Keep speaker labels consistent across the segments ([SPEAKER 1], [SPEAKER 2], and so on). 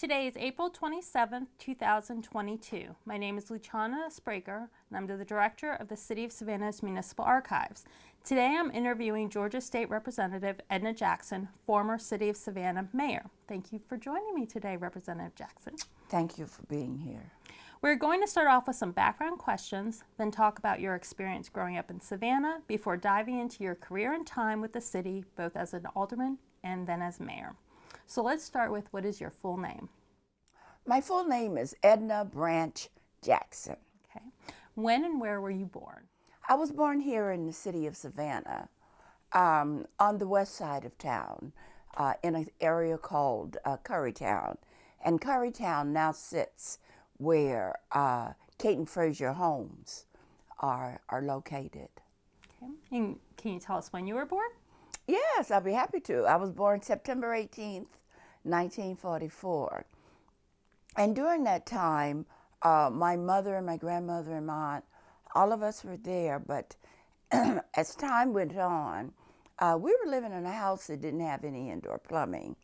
[SPEAKER 1] Today is April 27th, 2022. My name is Luciana Spraker, and I'm the Director of the City of Savannah's Municipal Archives. Today I'm interviewing Georgia State Representative Edna Jackson, former City of Savannah Mayor. Thank you for joining me today, Representative Jackson.
[SPEAKER 2] Thank you for being here.
[SPEAKER 1] We're going to start off with some background questions, then talk about your experience growing up in Savannah before diving into your career and time with the city, both as an alderman and then as mayor. So let's start with, what is your full name?
[SPEAKER 2] My full name is Edna Branch Jackson.
[SPEAKER 1] Okay. When and where were you born?
[SPEAKER 2] I was born here in the city of Savannah, on the west side of town, in an area called Currytown. And Currytown now sits where Kate and Frazier homes are located.
[SPEAKER 1] Okay. And can you tell us when you were born?
[SPEAKER 2] Yes, I'll be happy to. I was born September 18th, 1944. And during that time, my mother and my grandmother and my aunt, all of us were there. But as time went on, we were living in a house that didn't have any indoor plumbing.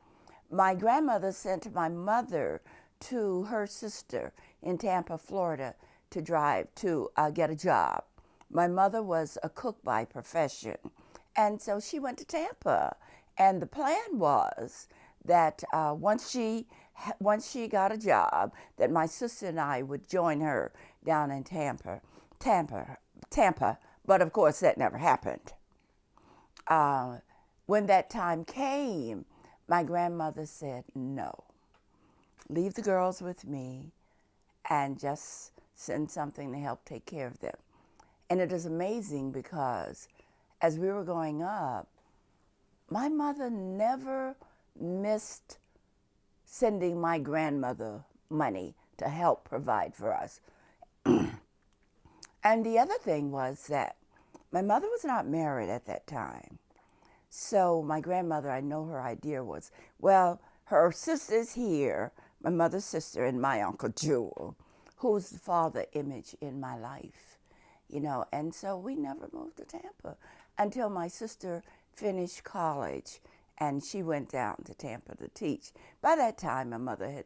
[SPEAKER 2] My grandmother sent my mother to her sister in Tampa, Florida, to drive to get a job. My mother was a cook by profession. And so she went to Tampa, and the plan was that once she got a job, that my sister and I would join her down in Tampa. But of course that never happened. When that time came, my grandmother said, "No, leave the girls with me, and just send something to help take care of them." And it is amazing because as we were growing up, my mother never missed sending my grandmother money to help provide for us. And the other thing was that my mother was not married at that time. So my grandmother, I know her idea was, well, her sister's here, my mother's sister and my Uncle Jewel, who's the father image in my life, you know. And so we never moved to Tampa until my sister finished college, and she went down to Tampa to teach. By that time, my mother had,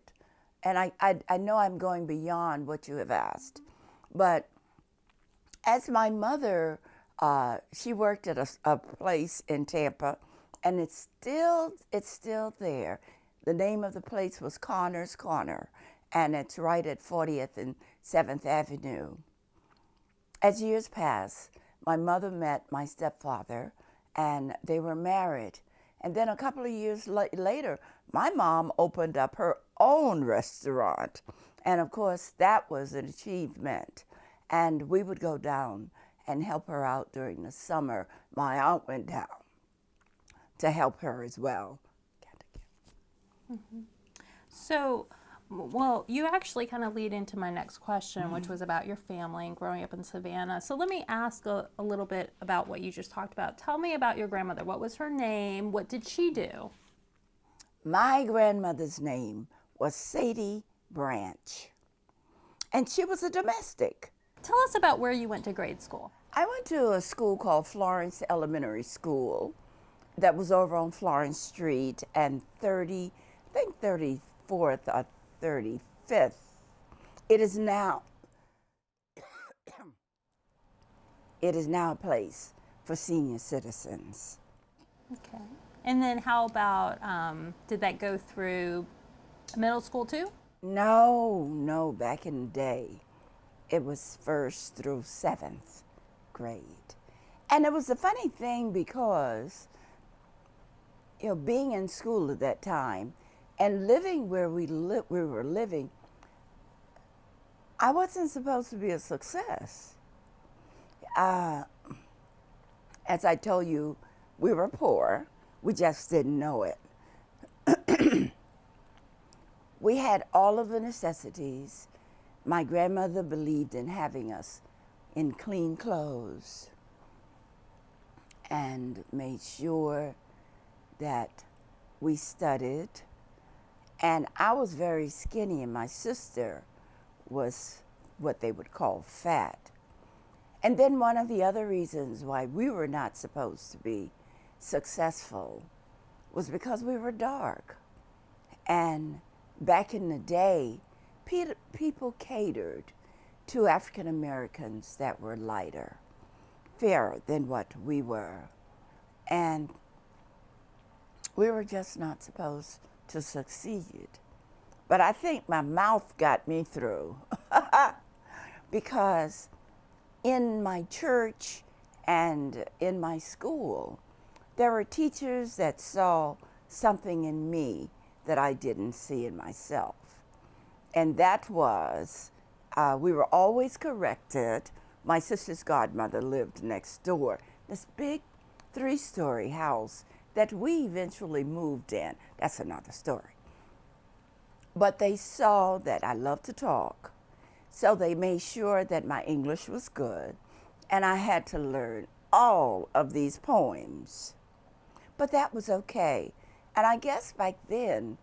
[SPEAKER 2] and I know I'm going beyond what you have asked, but as my mother, she worked at a place in Tampa, and it's still there. The name of the place was Connor's Corner, and it's right at 40th and 7th Avenue. As years passed, my mother met my stepfather, and they were married. And then a couple of years later, my mom opened up her own restaurant. And of course, that was an achievement. And we would go down and help her out during the summer. My aunt went down to help her as well.
[SPEAKER 1] Mm-hmm. So, well, you actually kind of lead into my next question, which was about your family and growing up in Savannah. So let me ask a little bit about what you just talked about. Tell me about your grandmother. What was her name? What did she do?
[SPEAKER 2] My grandmother's name was Sadie Branch, and she was a domestic.
[SPEAKER 1] Tell us about where you went to grade school.
[SPEAKER 2] I went to a school called Florence Elementary School that was over on Florence Street and 34th or 35th. It is now a place for senior citizens.
[SPEAKER 1] Okay. And then how about, did that go through middle school too?
[SPEAKER 2] No, back in the day, it was 1st through 7th grade. And it was a funny thing because, you know, being in school at that time and living where we were living, I wasn't supposed to be a success. As I told you, we were poor. We just didn't know it. We had all of the necessities. My grandmother believed in having us in clean clothes and made sure that we studied. And I was very skinny, and my sister was what they would call fat. And then one of the other reasons why we were not supposed to be successful was because we were dark. And back in the day, people catered to African Americans that were lighter, fairer than what we were. And we were just not supposed to succeed. But I think my mouth got me through because in my church and in my school, there were teachers that saw something in me that I didn't see in myself. And that was, we were always corrected. My sister's godmother lived next door, this big 3-story house that we eventually moved in. That's another story. But they saw that I loved to talk, so they made sure that my English was good, and I had to learn all of these poems. But that was okay. And I guess back then,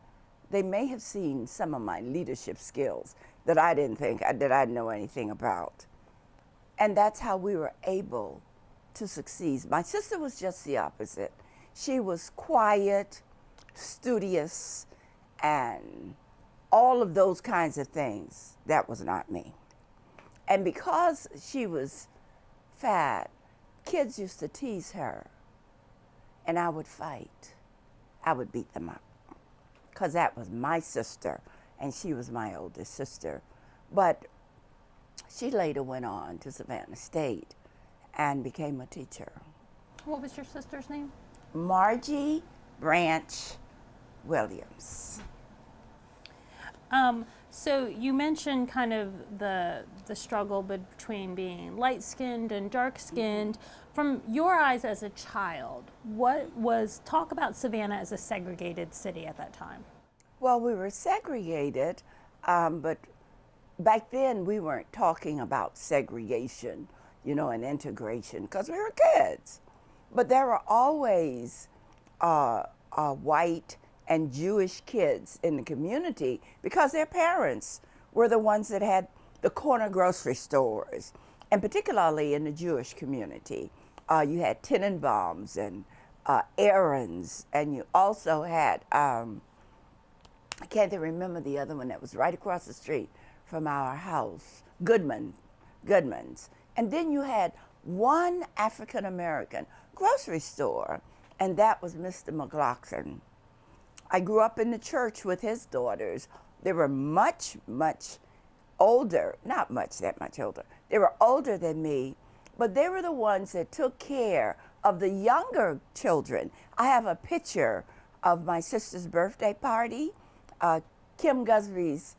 [SPEAKER 2] they may have seen some of my leadership skills that I didn't think that I'd know anything about. And that's how we were able to succeed. My sister was just the opposite. She was quiet, studious, and all of those kinds of things. That was not me. And because she was fat, kids used to tease her, and I would fight. I would beat them up, because that was my sister, and she was my oldest sister. But she later went on to Savannah State and became a teacher.
[SPEAKER 1] What was your sister's name?
[SPEAKER 2] Margie Branch Williams.
[SPEAKER 1] So you mentioned kind of the struggle between being light-skinned and dark-skinned. From your eyes as a child, talk about Savannah as a segregated city at that time?
[SPEAKER 2] Well, we were segregated, but back then we weren't talking about segregation, and integration, because we were kids. But there were always white and Jewish kids in the community because their parents were the ones that had the corner grocery stores, and particularly in the Jewish community. You had Tenenbaums and Aaron's, and you also had, I can't even remember the other one that was right across the street from our house, Goodman's. And then you had one African American grocery store, and that was Mr. McLaughlin. I grew up in the church with his daughters. They were much, much older, not that much older. They were older than me, but they were the ones that took care of the younger children. I have a picture of my sister's birthday party. Kim Gusby's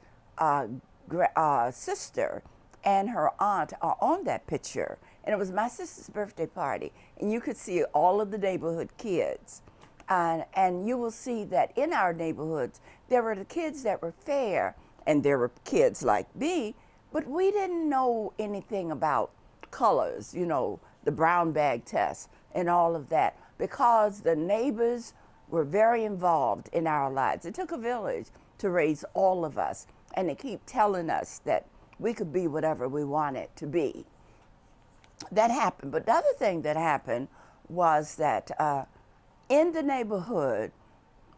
[SPEAKER 2] sister and her aunt are on that picture. And it was my sister's birthday party. And you could see all of the neighborhood kids. And you will see that in our neighborhoods, there were the kids that were fair, and there were kids like me, but we didn't know anything about colors, the brown bag test and all of that, because the neighbors were very involved in our lives. It took a village to raise all of us, and they keep telling us that we could be whatever we wanted to be. That happened. But the other thing that happened was that in the neighborhood,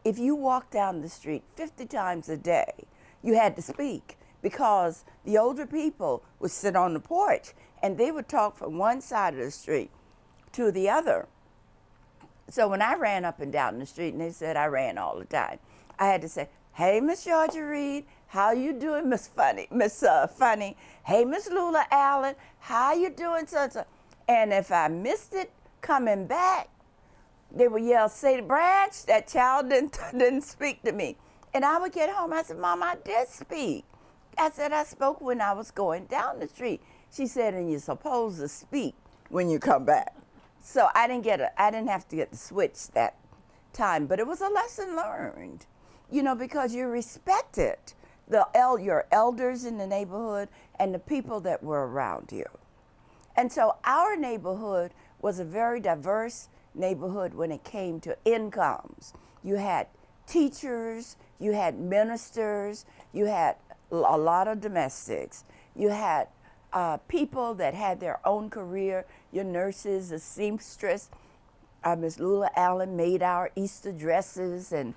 [SPEAKER 2] if you walked down the street 50 times a day, you had to speak, because the older people would sit on the porch and they would talk from one side of the street to the other. So when I ran up and down the street, and they said I ran all the time, I had to say, "Hey, Miss Georgia Reed, how you doing, Miss Funny? Hey, Miss Lula Allen, how you doing, so?" And if I missed it coming back, they would yell, "Say, Branch, that child didn't speak to me." And I would get home, I said, "Mom, I did speak." I said, "I spoke when I was going down the street." She said, "And you're supposed to speak when you come back." So I didn't have to get the switch that time, but it was a lesson learned, because you respected your elders in the neighborhood and the people that were around you. And so our neighborhood was a very diverse neighborhood when it came to incomes. You had teachers, you had ministers, you had a lot of domestics, you had people that had their own career, your nurses, a seamstress, Miss Lula Allen made our Easter dresses and,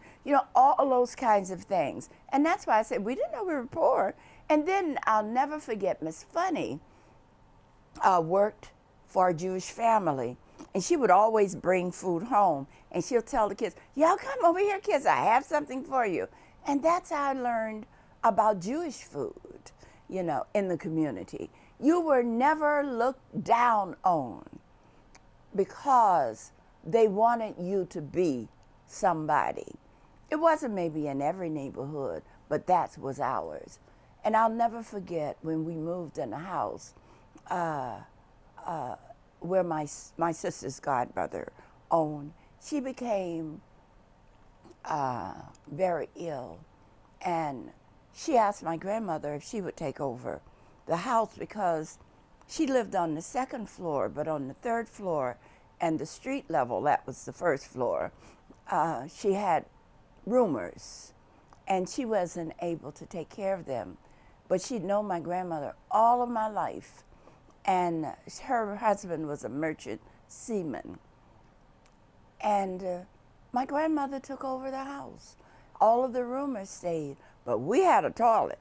[SPEAKER 2] all of those kinds of things. And that's why I said we didn't know we were poor. And then I'll never forget Miss Funny worked for a Jewish family. And she would always bring food home. And she'll tell the kids, y'all come over here, kids, I have something for you. And that's how I learned about Jewish food, in the community. You were never looked down on because they wanted you to be somebody. It wasn't maybe in every neighborhood, but that was ours. And I'll never forget when we moved in a house where my sister's godmother owned. She became very ill, and she asked my grandmother if she would take over the house because she lived on the second floor, but on the third floor and the street level, that was the first floor, she had roomers, and she wasn't able to take care of them. But she'd known my grandmother all of my life, and her husband was a merchant seaman. And my grandmother took over the house. All of the roomers stayed, but we had a toilet,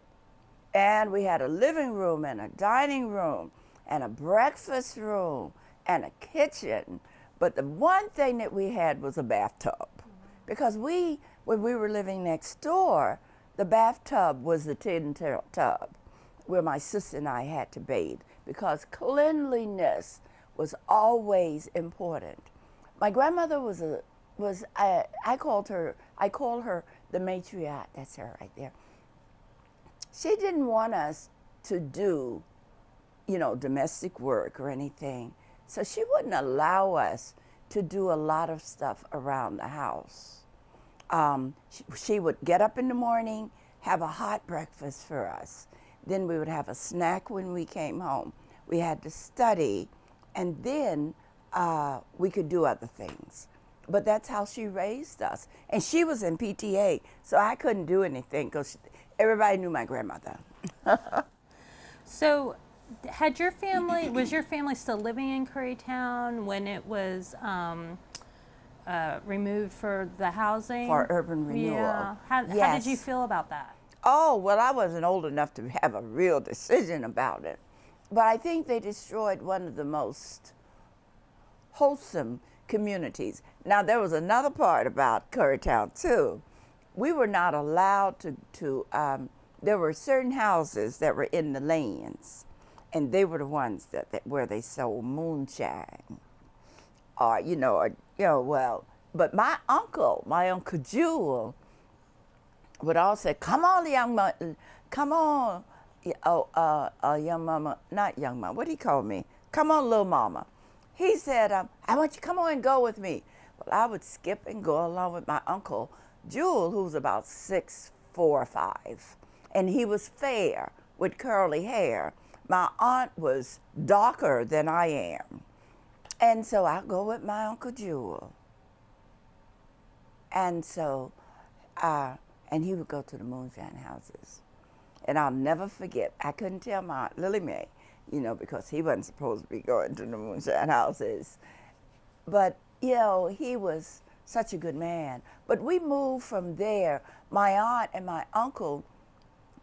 [SPEAKER 2] and we had a living room and a dining room and a breakfast room and a kitchen. But the one thing that we had was a bathtub, because when we were living next door, the bathtub was the tin tub where my sister and I had to bathe, because cleanliness was always important. My grandmother I call her the matriarch. That's her right there. She didn't want us to do, domestic work or anything. So she wouldn't allow us to do a lot of stuff around the house. She would get up in the morning, have a hot breakfast for us. Then we would have a snack when we came home. We had to study, and then we could do other things. But that's how she raised us. And she was in PTA, so I couldn't do anything because everybody knew my grandmother.
[SPEAKER 1] So was your family still living in Currytown when it was removed for the housing?
[SPEAKER 2] For urban renewal.
[SPEAKER 1] Yeah. How did you feel about that?
[SPEAKER 2] Oh, well, I wasn't old enough to have a real decision about it. But I think they destroyed one of the most wholesome communities. Now, there was another part about Currytown, too. We were not allowed to there were certain houses that were in the lanes, and they were the ones where they sold moonshine. But my uncle Jewel, would all say, "Come on, young man, come on, young mama, not young mama. What do he call me? Come on, little mama." He said, "I want you to come on and go with me." Well, I would skip and go along with my uncle Jewel, who was about 6'4" or 5", and he was fair with curly hair. My aunt was darker than I am, and so I go with my Uncle Jewel, and so. And he would go to the moonshine houses. And I'll never forget, I couldn't tell my Aunt Lily Mae, because he wasn't supposed to be going to the moonshine houses. But, he was such a good man. But we moved from there. My aunt and my uncle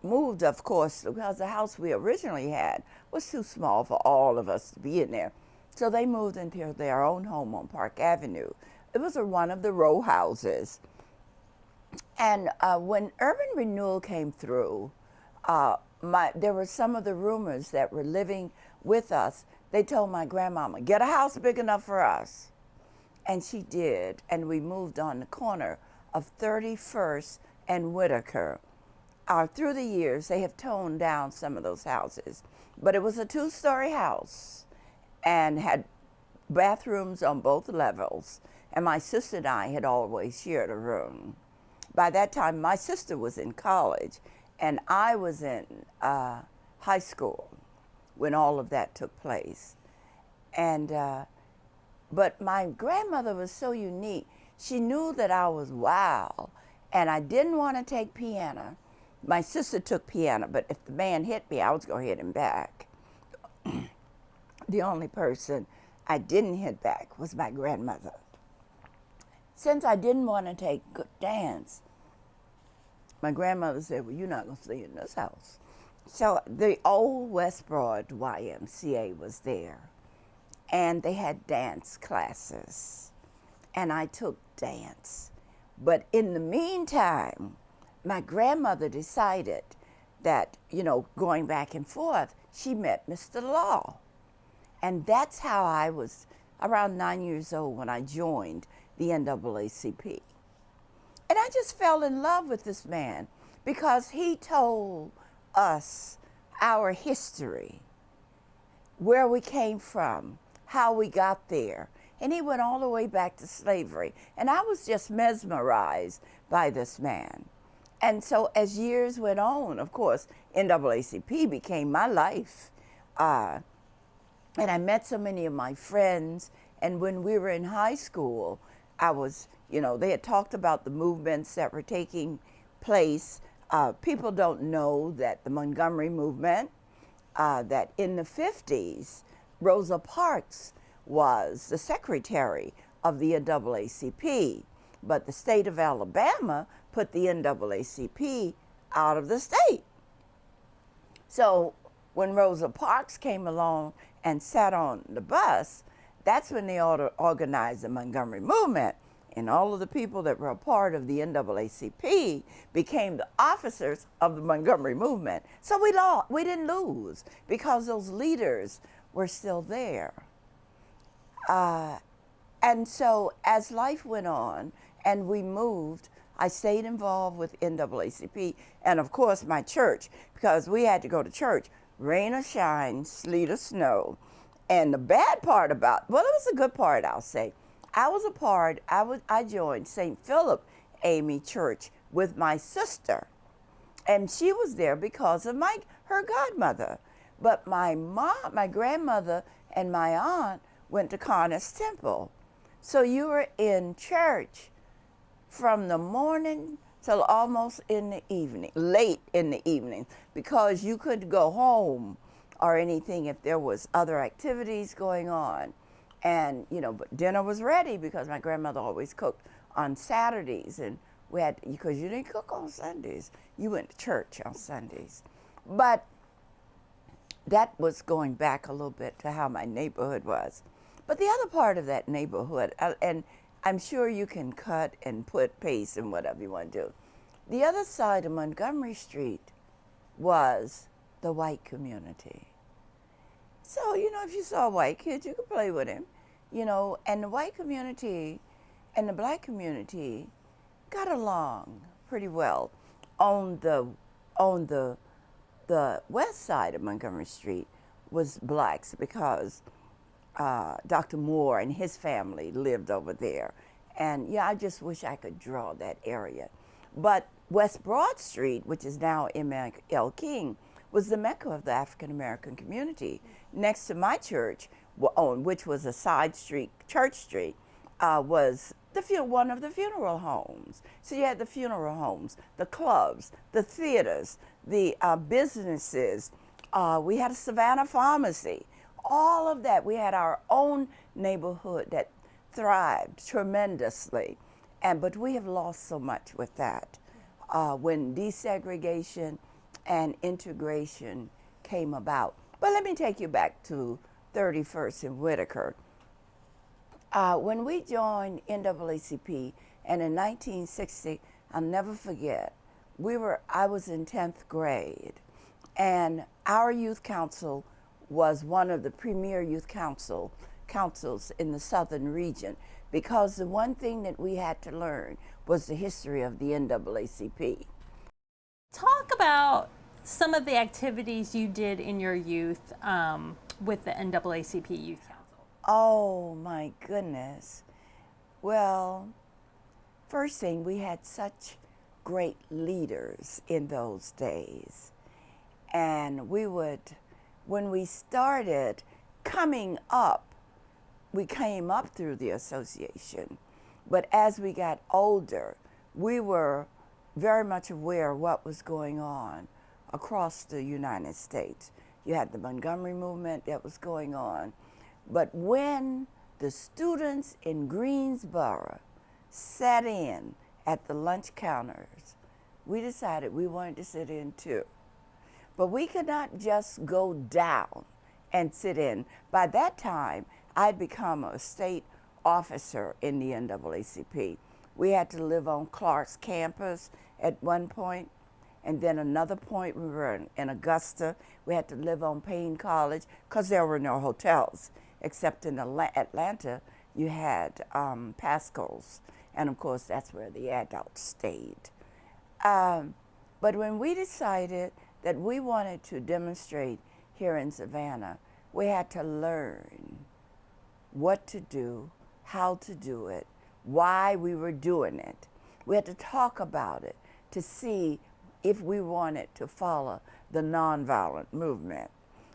[SPEAKER 2] moved, of course, because the house we originally had was too small for all of us to be in there. So they moved into their own home on Park Avenue. It was one of the row houses. And when urban renewal came through, there were some of the roomers that were living with us. They told my grandmama, "Get a house big enough for us." And she did. And we moved on the corner of 31st and Whitaker. Through the years, they have toned down some of those houses. But it was a 2-story house and had bathrooms on both levels. And my sister and I had always shared a room. By that time, my sister was in college, and I was in high school when all of that took place. And but my grandmother was so unique. She knew that I was wild, and I didn't want to take piano. My sister took piano, but if the man hit me, I was going to hit him back. The only person I didn't hit back was my grandmother. since I didn't want to take dance, my grandmother said, well, you're not going to stay in this house. So the old West Broad YMCA was there, and they had dance classes, and I took dance. But in the meantime, my grandmother decided that, going back and forth, she met Mr. Law. And that's how I was around 9 years old when I joined the NAACP. And I just fell in love with this man because he told us our history, where we came from, how we got there. And he went all the way back to slavery. And I was just mesmerized by this man. And so as years went on, of course, NAACP became my life. And I met so many of my friends. And when we were in high school, I was, they had talked about the movements that were taking place. People don't know that the Montgomery movement, that in the 50s, Rosa Parks was the secretary of the NAACP, but the state of Alabama put the NAACP out of the state. So when Rosa Parks came along and sat on the bus, that's when they organized the Montgomery movement. And all of the people that were a part of the NAACP became the officers of the Montgomery movement. So we didn't lose because those leaders were still there. And so as life went on and we moved, I stayed involved with NAACP and of course my church, because we had to go to church, rain or shine, sleet or snow. And the bad part it was a good part, I'll say. I joined St. Philip AME Church with my sister. And she was there because of her godmother. But my mom, my grandmother, and my aunt went to Connors Temple. So you were in church from the morning till almost in the evening, late in the evening, because you couldn't go home or anything if there was other activities going on. And, but dinner was ready because my grandmother always cooked on Saturdays. And because you didn't cook on Sundays, you went to church on Sundays. But that was going back a little bit to how my neighborhood was. But the other part of that neighborhood, and I'm sure you can cut and put paste and whatever you want to do. The other side of Montgomery Street was the white community. So, if you saw a white kid, you could play with him, and the white community and the black community got along pretty well. On the west side of Montgomery Street was blacks because Dr. Moore and his family lived over there. And I just wish I could draw that area. But West Broad Street, which is now M.L. King, was the mecca of the African American community. Next to my church, which was a side street, Church Street, was one of the funeral homes. So you had the funeral homes, the clubs, the theaters, the businesses. We had a Savannah pharmacy. All of that. We had our own neighborhood that thrived tremendously. But we have lost so much with that. When desegregation and integration came about. But let me take you back to 31st and Whitaker. When we joined NAACP, and in 1960, I'll never forget, I was in 10th grade, and our youth council was one of the premier youth councils in the southern region, because the one thing that we had to learn was the history of the NAACP.
[SPEAKER 1] Talk about some of the activities you did in your youth with the NAACP Youth Council.
[SPEAKER 2] Oh my goodness. Well, first thing, we had such great leaders in those days. And when we started coming up, we came up through the association. But as we got older, we were very much aware of what was going on across the United States. You had the Montgomery movement that was going on. But when the students in Greensboro sat in at the lunch counters, we decided we wanted to sit in too. But we could not just go down and sit in. By that time, I'd become a state officer in the NAACP. We had to live on Clark's campus at one point, and then another point we were in Augusta. We had to live on Payne College because there were no hotels, except in Atlanta you had Pascal's, and of course that's where the adults stayed. But when we decided that we wanted to demonstrate here in Savannah, we had to learn what to do, how to do it, why we were doing it. We had to talk about it to see if we wanted to follow the nonviolent movement,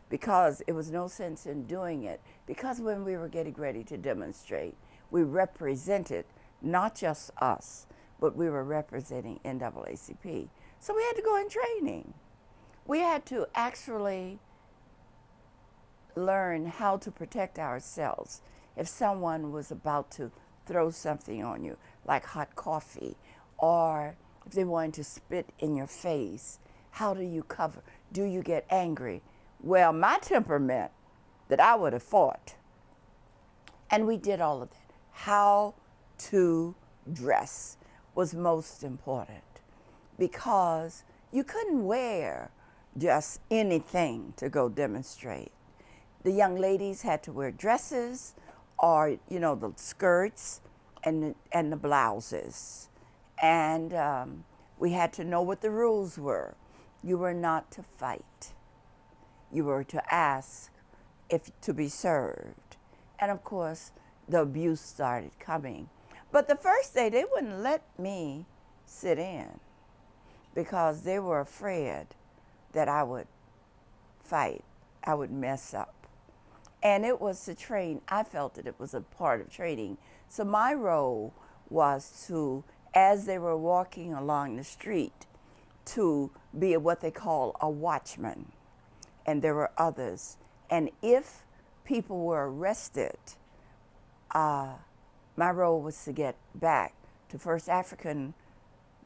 [SPEAKER 2] because it was no sense in doing it, because when we were getting ready to demonstrate, we represented not just us, but we were representing NAACP. So we had to go in training. We had to actually learn how to protect ourselves if someone was about to throw something on you, like hot coffee, or if they wanted to spit in your face. How do you cover? Do you get angry? Well, my temperament that I would have fought. And we did all of that. How to dress was most important, because you couldn't wear just anything to go demonstrate. The young ladies had to wear dresses, or the skirts and the blouses, and we had to know what the rules were. You were not to fight. You were to ask if to be served, and of course the abuse started coming. But the first day they wouldn't let me sit in because they were afraid that I would fight, I would mess up. And it was to train. I felt that it was a part of training. So my role was to, as they were walking along the street, to be what they call a watchman. And there were others. And if people were arrested, my role was to get back to First African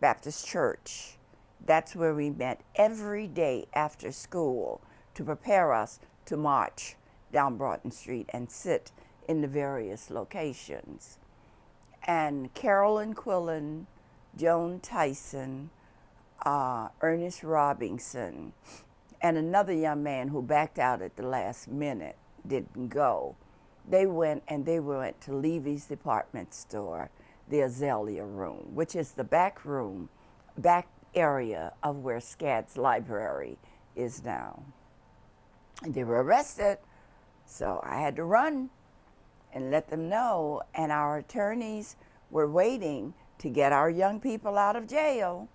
[SPEAKER 2] Baptist Church. That's where we met every day after school to prepare us to march down Broughton Street and sit in the various locations. And Carolyn Quillen, Joan Tyson, Ernest Robinson, and another young man who backed out at the last minute, didn't go. They went to Levy's department store, the Azalea Room, which is the back room, back area of where SCAD's library is now. And they were arrested, so I had to run and let them know, and our attorneys were waiting to get our young people out of jail.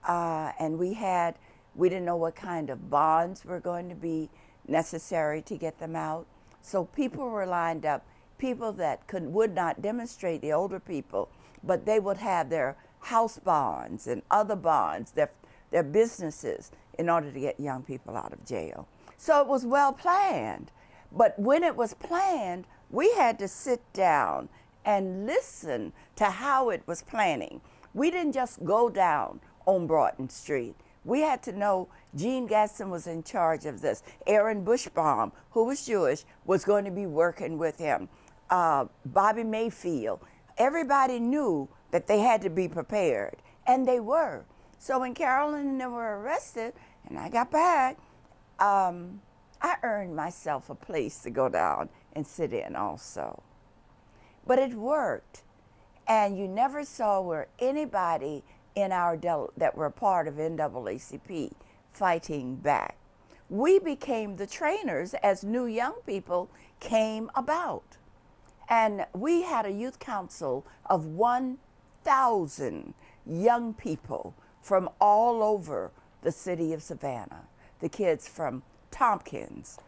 [SPEAKER 2] And we didn't know what kind of bonds were going to be necessary to get them out. So people were lined up, people that would not demonstrate, the older people, but they would have their house bonds and other bonds, their businesses, in order to get young people out of jail. So it was well planned. But when it was planned, we had to sit down and listen to how it was planning. We didn't just go down on Broughton Street. We had to know Gene Gaston was in charge of this. Aaron Bushbaum, who was Jewish, was going to be working with him. Bobby Mayfield. Everybody knew that they had to be prepared, and they were. So when Carolyn and them were arrested, and I got back, I earned myself a place to go down and sit in also. But it worked, and you never saw where anybody in our that were part of NAACP fighting back. We became the trainers as new young people came about. And we had a youth council of 1,000 young people from all over the city of Savannah. The kids from Tompkins.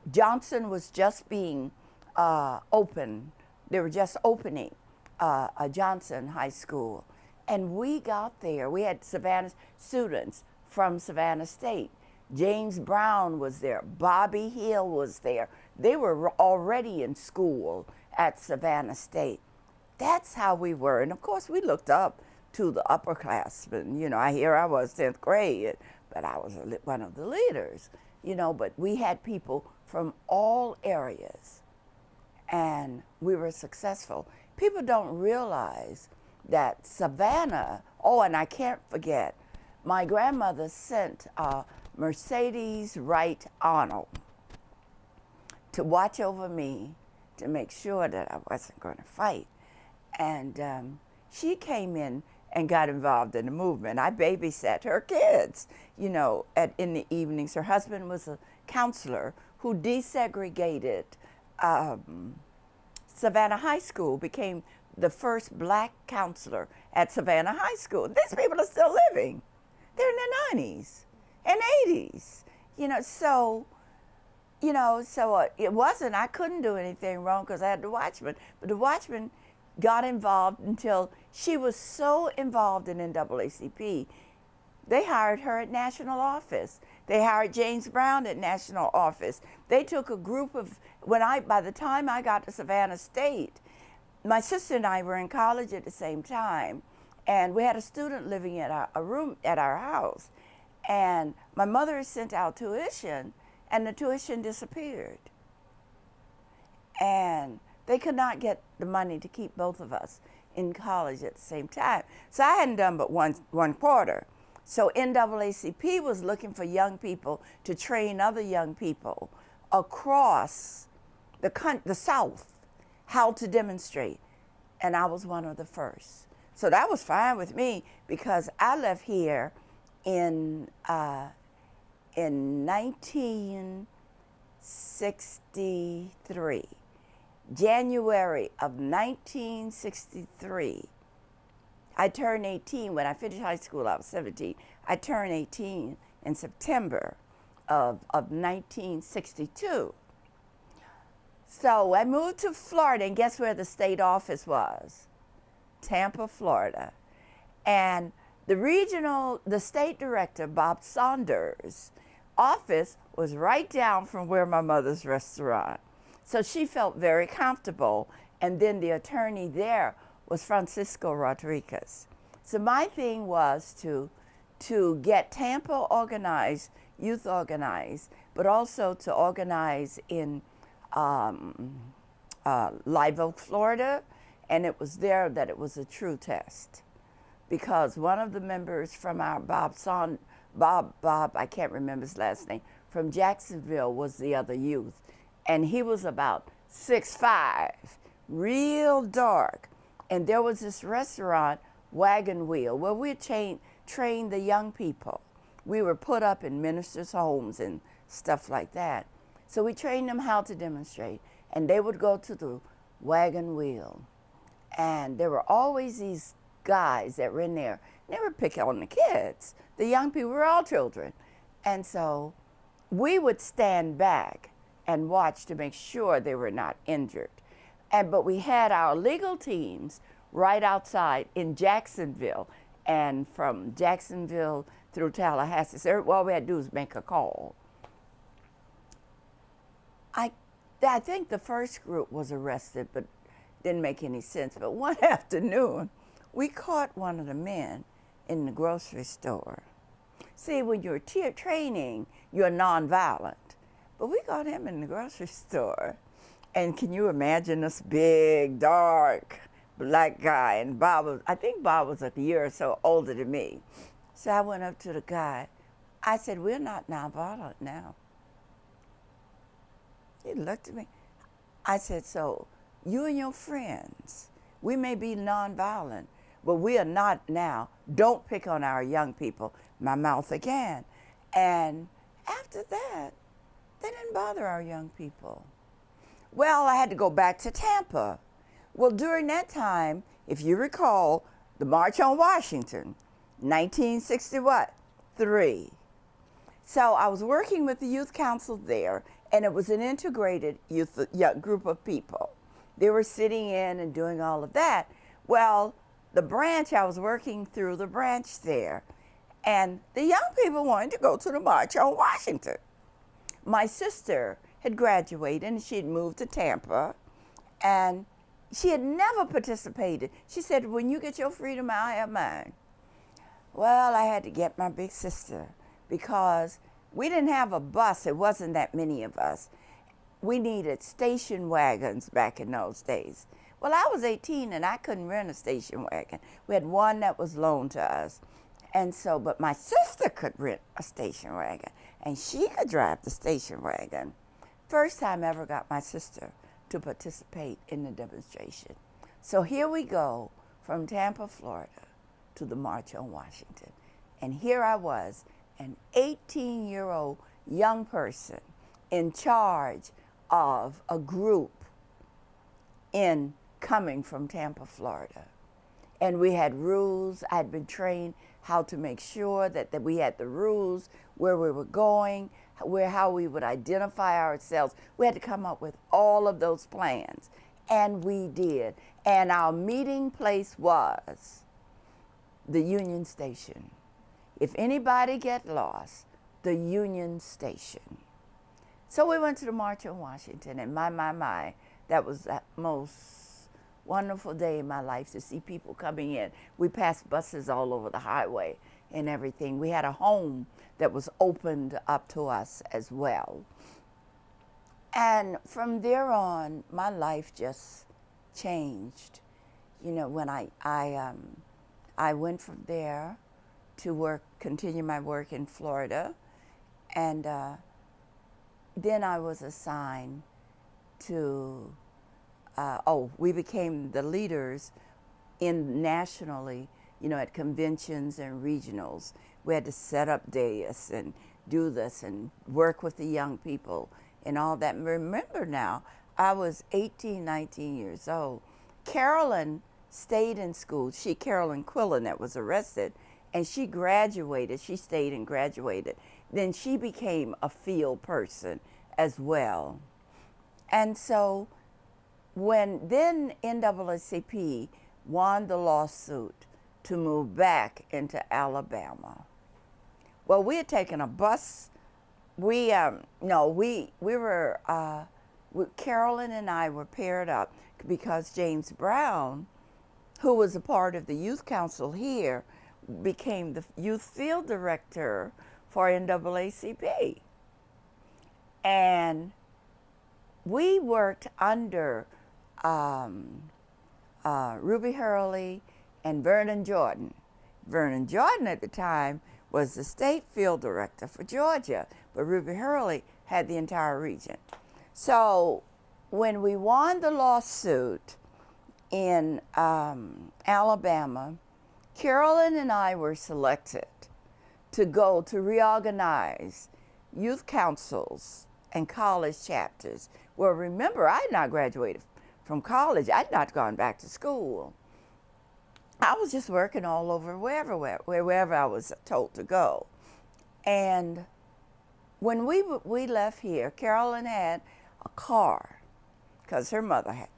[SPEAKER 2] Johnson was just being open. They were just opening a Johnson High School. And we got there. We had Savannah students from Savannah State. James Brown was there. Bobby Hill was there. They were already in school at Savannah State. that's how we were. And of course, we looked up to the upperclassmen. You know, I was 10th grade, but I was one of the leaders, you know, but we had people from all areas, and we were successful. People don't realize that Savannah, oh, and I can't forget, my grandmother sent Mercedes Wright Arnold to watch over me to make sure that I wasn't going to fight. And she came in and got involved in the movement. I babysat her kids, you know, in the evenings. Her husband was a counselor who desegregated Savannah High School, became the first black counselor at Savannah High School. These people are still living. They're in their 90s and 80s, you know, so it wasn't, I couldn't do anything wrong because I had the Watchman, but the Watchman got involved until she was so involved in NAACP, they hired her at national office. They hired James Brown at national office. They took a group of, by the time I got to Savannah State, my sister and I were in college at the same time, and we had a student living at a room at our house, and my mother sent out tuition, and the tuition disappeared. And they could not get the money to keep both of us in college at the same time. So I hadn't done but one quarter. So NAACP was looking for young people to train other young people across the South how to demonstrate. And I was one of the first. So that was fine with me because I left here in 1963. January of 1963, I turned 18. When I finished high school, I was 17. I turned 18 in September of 1962. So I moved to Florida, and guess where the state office was? Tampa, Florida. And the state director, Bob Saunders' office was right down from where my mother's restaurant. So she felt very comfortable. And then the attorney there was Francisco Rodriguez. So my thing was to get Tampa organized, youth organized, but also to organize in Live Oak, Florida. And it was there that it was a true test. Because one of the members from our Bob, I can't remember his last name, from Jacksonville was the other youth. And he was about 6'5", real dark. And there was this restaurant, Wagon Wheel, where we trained the young people. We were put up in ministers' homes and stuff like that. So we trained them how to demonstrate. And they would go to the Wagon Wheel. And there were always these guys that were in there. They were picking on the kids. The young people were all children. And so we would stand back and watch to make sure they were not injured. But we had our legal teams right outside in Jacksonville, and from Jacksonville through Tallahassee. So all we had to do was make a call. I think the first group was arrested, but didn't make any sense. But one afternoon, we caught one of the men in the grocery store. See, when you're training, you're nonviolent. But we got him in the grocery store. And can you imagine this big, dark, black guy? And I think Bob was a year or so older than me. So I went up to the guy. I said, "We're not nonviolent now." He looked at me. I said, "So you and your friends, we may be nonviolent, but we are not now. Don't pick on our young people." My mouth again. And after that, they didn't bother our young people. Well, I had to go back to Tampa. Well, during that time, if you recall, the March on Washington, 1963. So I was working with the youth council there, and it was an integrated youth group of people. They were sitting in and doing all of that. Well, the branch, I was working through the branch there, and the young people wanted to go to the March on Washington. My sister had graduated, and she had moved to Tampa, and she had never participated. She said, when you get your freedom, I'll have mine. Well, I had to get my big sister because we didn't have a bus. It wasn't that many of us. We needed station wagons back in those days. Well, I was 18 and I couldn't rent a station wagon. We had one that was loaned to us. And so, but my sister could rent a station wagon and she could drive the station wagon. First time I ever got my sister to participate in the demonstration. So here we go from Tampa, Florida to the March on Washington. And here I was, an 18-year-old young person in charge of a group coming from Tampa, Florida. And we had rules. I'd been trained how to make sure that we had the rules, where we were going, how we would identify ourselves. We had to come up with all of those plans, and we did. And our meeting place was the Union Station. If anybody get lost, the Union Station. So we went to the March on Washington, and my, that was the most wonderful day in my life to see people coming in. We passed buses all over the highway and everything. We had a home that was opened up to us as well. And from there on, my life just changed. You know, when I went from there to continue my work in Florida, and then I was assigned to, we became the leaders nationally, you know, at conventions and regionals. We had to set up days and do this and work with the young people and all that. And remember now, I was 18, 19 years old. Carolyn stayed in school. Carolyn Quillen, that was arrested, and she graduated. She stayed and graduated. Then she became a field person as well. And so then NAACP won the lawsuit to move back into Alabama. Well, we had taken a bus. Carolyn and I were paired up because James Brown, who was a part of the youth council here, became the youth field director for NAACP. And we worked under Ruby Hurley and Vernon Jordan. Vernon Jordan at the time was the state field director for Georgia, but Ruby Hurley had the entire region. So when we won the lawsuit in Alabama, Carolyn and I were selected to go to reorganize youth councils and college chapters. Well, remember, I had not graduated from college. I'd not gone back to school. I was just working all over wherever I was told to go. And when we left here, Carolyn had a car because her mother had,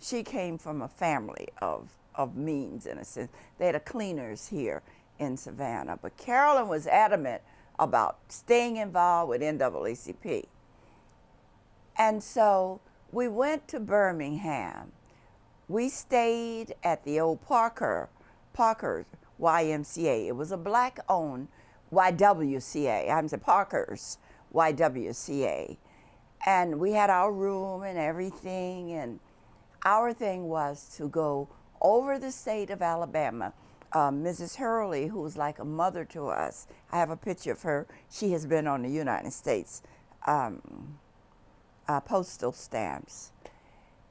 [SPEAKER 2] she came from a family of means, in a sense. They had a cleaners here in Savannah. But Carolyn was adamant about staying involved with NAACP. And so we went to Birmingham. We stayed at the old Parker's YMCA. It was a black-owned YWCA. I'm saying Parker's YWCA. And we had our room and everything. And our thing was to go over the state of Alabama. Mrs. Hurley, who was like a mother to us, I have a picture of her. She has been on the United States postal stamps.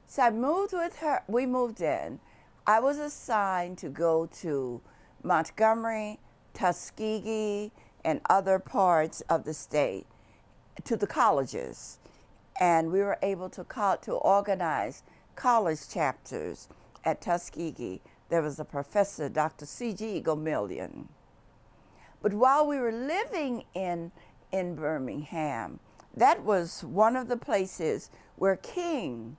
[SPEAKER 2] So I moved with her. We moved in. I was assigned to go to Montgomery, Tuskegee, and other parts of the state, to the colleges. And we were able to organize college chapters at Tuskegee. There was a professor, Dr. C.G. Gomillion. But while we were living in Birmingham, that was one of the places where King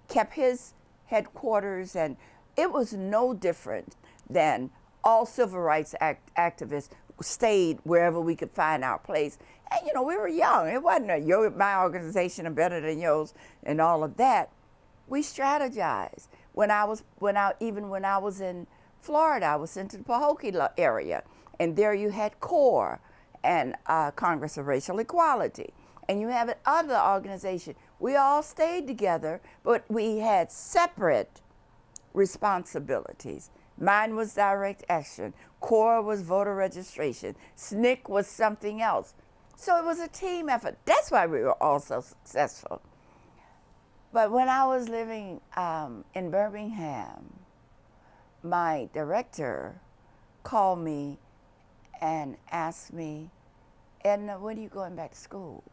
[SPEAKER 2] kept his headquarters, and it was no different than all civil rights activists stayed wherever we could find our place. And we were young. It wasn't my organization is better than yours and all of that. We strategized. Even when I was in Florida, I was sent to the Pahokee area, and there you had CORE and Congress of Racial Equality, and you have other organizations. We all stayed together, but we had separate responsibilities. Mine was direct action. CORE was voter registration. SNCC was something else. So it was a team effort. That's why we were all so successful. But when I was living in Birmingham, my director called me and asked me, Edna, when are you going back to school?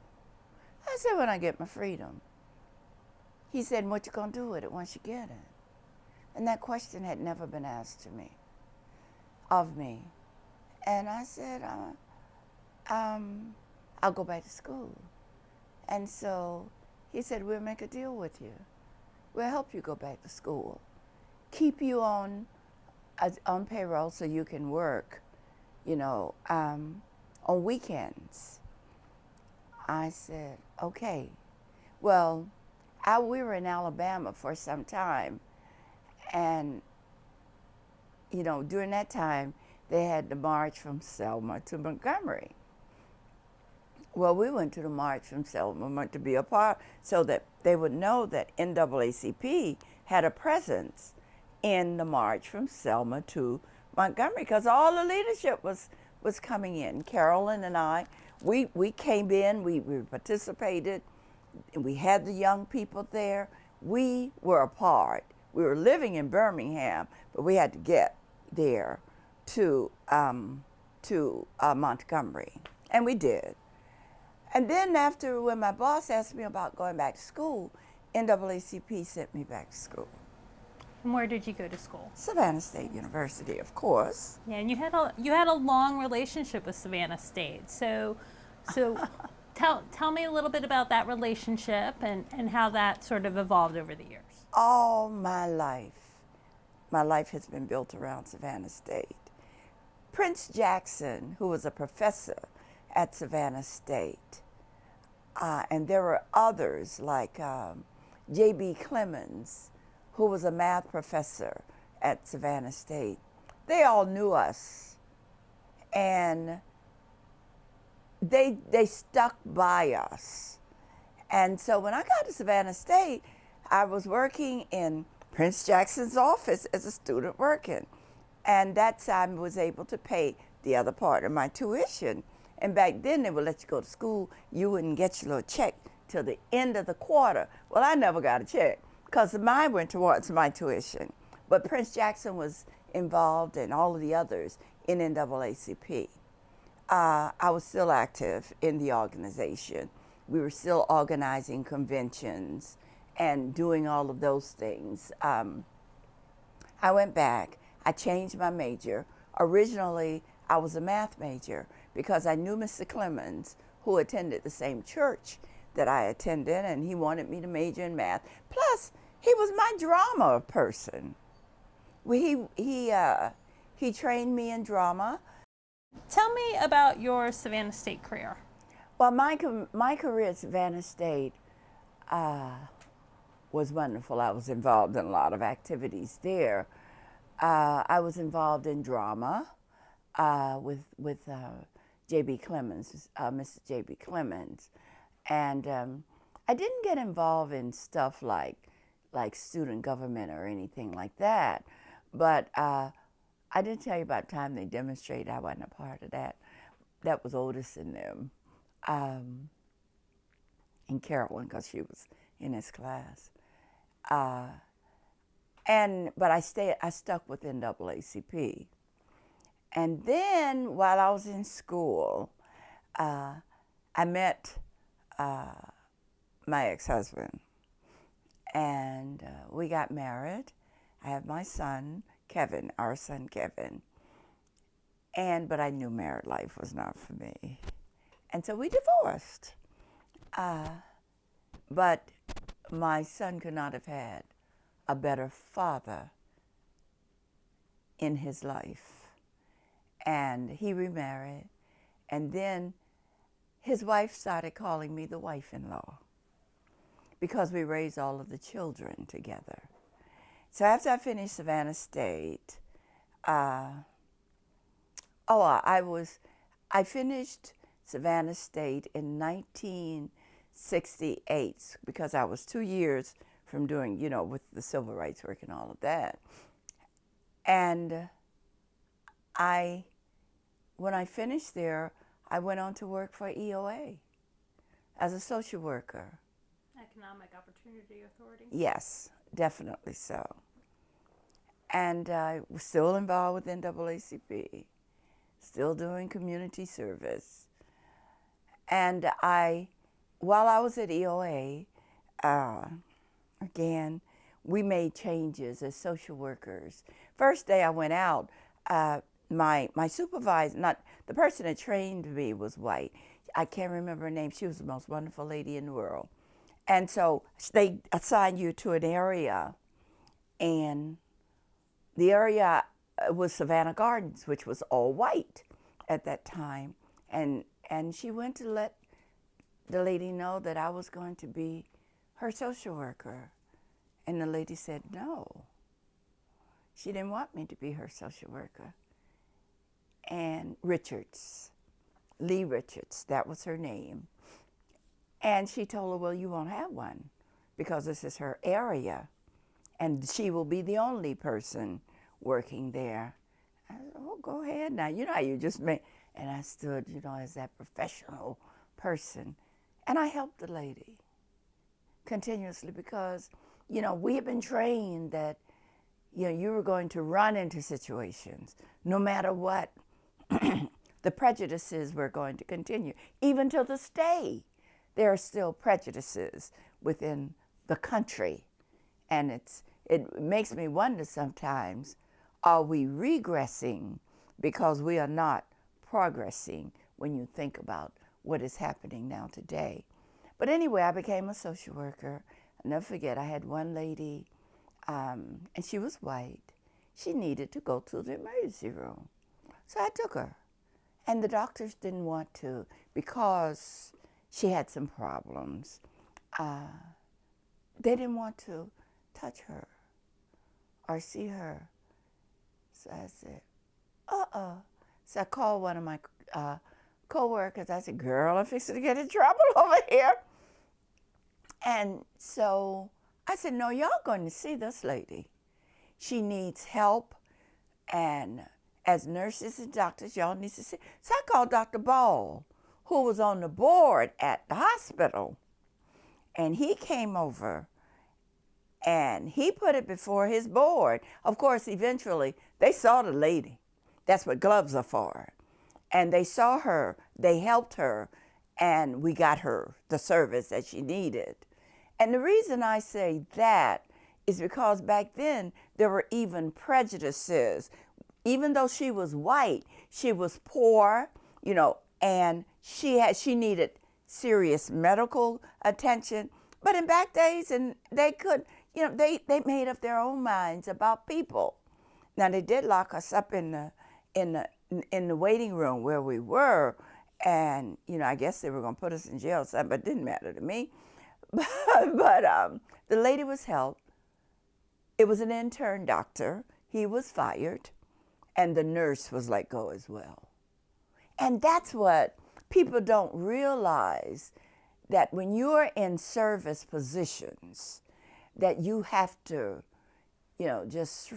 [SPEAKER 2] I said, when I get my freedom. He said, what you gonna do with it once you get it? And that question had never been asked to me, of me. And I said, I'll go back to school. And so he said, we'll make a deal with you. We'll help you go back to school. Keep you on payroll so you can work, on weekends. I said, okay. Well, we were in Alabama for some time. And, during that time, they had the march from Selma to Montgomery. Well, we went to the march from Selma to be a part so that they would know that NAACP had a presence in the march from Selma to Montgomery, because all the leadership was coming in. Carolyn and I, we came in, we participated, and we had the young people there. We were a part. We were living in Birmingham, but we had to get there to Montgomery, and we did. And then when my boss asked me about going back to school, NAACP sent me back to school.
[SPEAKER 1] And where did you go to school?
[SPEAKER 2] Savannah State University, of course.
[SPEAKER 1] Yeah, and you had a long relationship with Savannah State. So tell me a little bit about that relationship and how that sort of evolved over the years.
[SPEAKER 2] All my life has been built around Savannah State. Prince Jackson, who was a professor at Savannah State, and there were others like J.B. Clemens, who was a math professor at Savannah State. They all knew us, and they stuck by us. And so when I got to Savannah State, I was working in Prince Jackson's office as a student working. And that time I was able to pay the other part of my tuition. And back then they would let you go to school. You wouldn't get your little check till the end of the quarter. Well, I never got a check because mine went towards my tuition. But Prince Jackson was involved, and all of the others in NAACP. I was still active in the organization. We were still organizing conventions and doing all of those things. I went back. I changed my major. Originally, I was a math major because I knew Mr. Clemens, who attended the same church that I attended, and he wanted me to major in math. Plus, he was my drama person. He trained me in drama.
[SPEAKER 1] Tell me about your Savannah State career.
[SPEAKER 2] Well, my career at Savannah State was wonderful. I was involved in a lot of activities there. I was involved in drama with J.B. Clemens, Mr. J.B. Clemens, and I didn't get involved in stuff like student government or anything like that. But I didn't tell you about the time they demonstrated. I wasn't a part of that. That was Otis and them, and Carolyn, because she was in his class. But I stuck with NAACP. And then while I was in school, I met my ex-husband, and we got married. I have my son, Kevin, our son, Kevin. But I knew married life was not for me. And so we divorced. But my son could not have had a better father in his life. And he remarried. And then his wife started calling me the wife-in-law because we raised all of the children together. So after I finished Savannah State, I finished Savannah State in 1968 because I was 2 years from doing, with the civil rights work and all of that. And when I finished there, I went on to work for EOA as a social worker.
[SPEAKER 1] Economic Opportunity Authority?
[SPEAKER 2] Yes, definitely so. And I was still involved with NAACP, still doing community service. And while I was at EOA, again, we made changes as social workers. First day I went out, my supervisor, not the person that trained me, was white. I can't remember her name. She was the most wonderful lady in the world. And so they assigned you to an area, and the area was Savannah Gardens, which was all white at that time. And she went to let the lady know that I was going to be her social worker. And the lady said no. She didn't want me to be her social worker. And Lee Richards, that was her name. And she told her, well, you won't have one because this is her area and she will be the only person working there. I said, oh, go ahead now. You know how you just make, and I stood, as that professional person. And I helped the lady continuously because, we had been trained that, you were going to run into situations no matter what. The prejudices were going to continue. Even to this day, there are still prejudices within the country. And it makes me wonder sometimes, are we regressing because we are not progressing when you think about what is happening now today? But anyway, I became a social worker. I'll never forget, I had one lady, and she was white. She needed to go to the emergency room. So I took her. And the doctors didn't want to because she had some problems. They didn't want to touch her or see her. So I said, So I called one of my co-workers. I said, girl, I'm fixing to get in trouble over here. And so I said, no, y'all going to see this lady. She needs help, and as nurses and doctors, y'all need to see. So I called Dr. Ball, who was on the board at the hospital. And he came over and he put it before his board. Of course, eventually, they saw the lady. That's what gloves are for. And they saw her, they helped her, and we got her the service that she needed. And the reason I say that is because back then, there were even prejudices. Even though she was white, she was poor, and she needed serious medical attention. But in back days, and they could, they made up their own minds about people. Now they did lock us up in the waiting room where we were, and I guess they were going to put us in jail or something, but it didn't matter to me. But the lady was helped. It was an intern doctor. He was fired. And the nurse was let go as well. And that's what people don't realize, that when you're in service positions, that you have to, just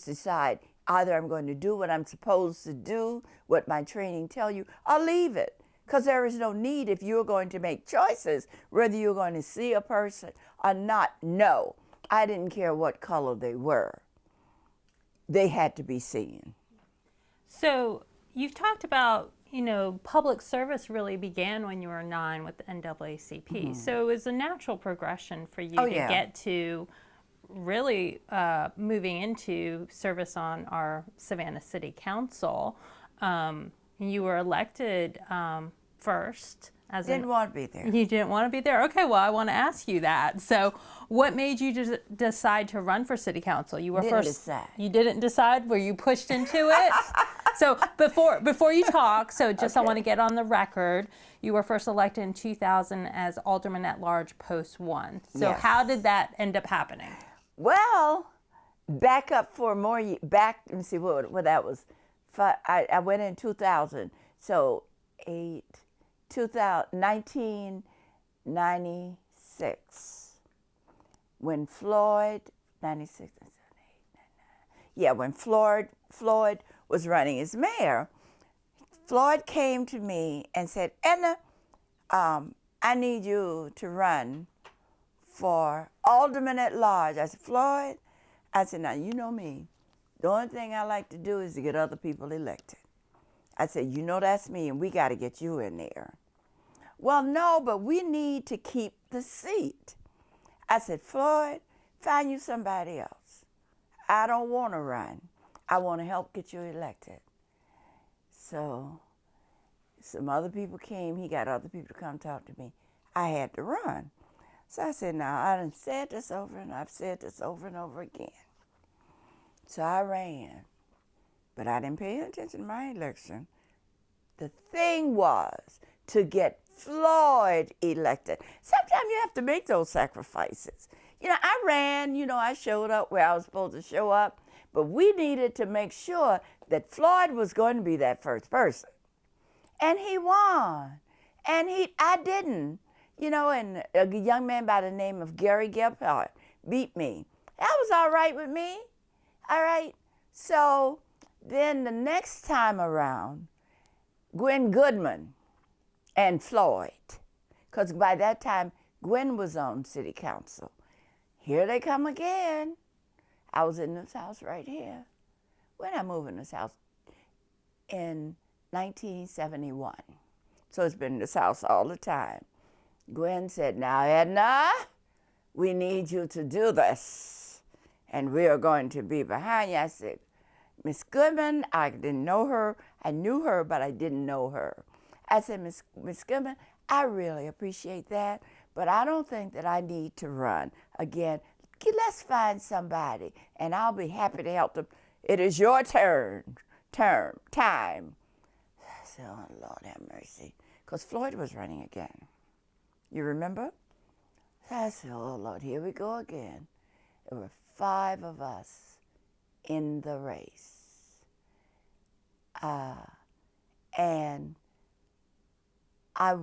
[SPEAKER 2] decide, either I'm going to do what I'm supposed to do, what my training tell you, or leave it. Because there is no need, if you're going to make choices, whether you're going to see a person or not. No, I didn't care what color they were. They had to be seen.
[SPEAKER 1] So you've talked about, public service really began when you were 9 with the NAACP. Mm-hmm. So it was a natural progression for you to get to really moving into service on our Savannah City Council. You were elected first
[SPEAKER 2] Didn't want to be there.
[SPEAKER 1] You didn't want to be there? Okay, well, I want to ask you that. So what made you decide to run for city council? You were
[SPEAKER 2] Didn't decide.
[SPEAKER 1] You didn't decide? Were you pushed into it? So before you talk, so just I want to get on the record, you were first elected in 2000 as Alderman at Large, Post 1. So
[SPEAKER 2] Yes.
[SPEAKER 1] how did that end up happening?
[SPEAKER 2] Well, back up for more, back, let me see what that was. I went in 2000, so 1996, when Floyd, 96, yeah, when Floyd was running as mayor, Floyd came to me and said, Edna, I need you to run for Alderman at Large. I said, Floyd? I said, now, you know me. The only thing I like to do is to get other people elected. I said, you know that's me, and we got to get you in there. Well, no, but we need to keep the seat. I said, Floyd, find you somebody else. I don't want to run. I want to help get you elected. So some other people came. He got other people to come talk to me. I had to run. So I said, now, I done said this over, and I've said this over and over again. So I ran, but I didn't pay attention to my election. The thing was to get Floyd elected. Sometimes you have to make those sacrifices. I ran, I showed up where I was supposed to show up, but we needed to make sure that Floyd was going to be that first person. And he won. And I didn't. And a young man by the name of Gary Gebhardt beat me. That was all right with me. All right. So then the next time around, Gwen Goodman and Floyd, because by that time, Gwen was on city council. Here they come again. I was in this house right here. When I moved in this house? In 1971. So it's been in this house all the time. Gwen said, now, Edna, we need you to do this, and we are going to be behind you. I said, Miss Goodman, I didn't know her. I knew her, but I didn't know her. I said, Miss Goodman, I really appreciate that, but I don't think that I need to run again. Let's find somebody, and I'll be happy to help them. It is your time. I said, oh, Lord have mercy, because Floyd was running again. You remember? I said, oh, Lord, here we go again. There were 5 of us in the race. And I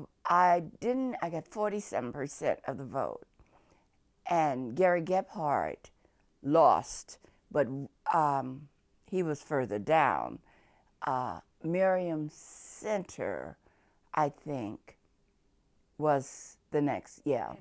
[SPEAKER 2] got 47% of the vote. And Gary Gebhardt lost, but he was further down. Miriam Center, I think, was the next, yeah.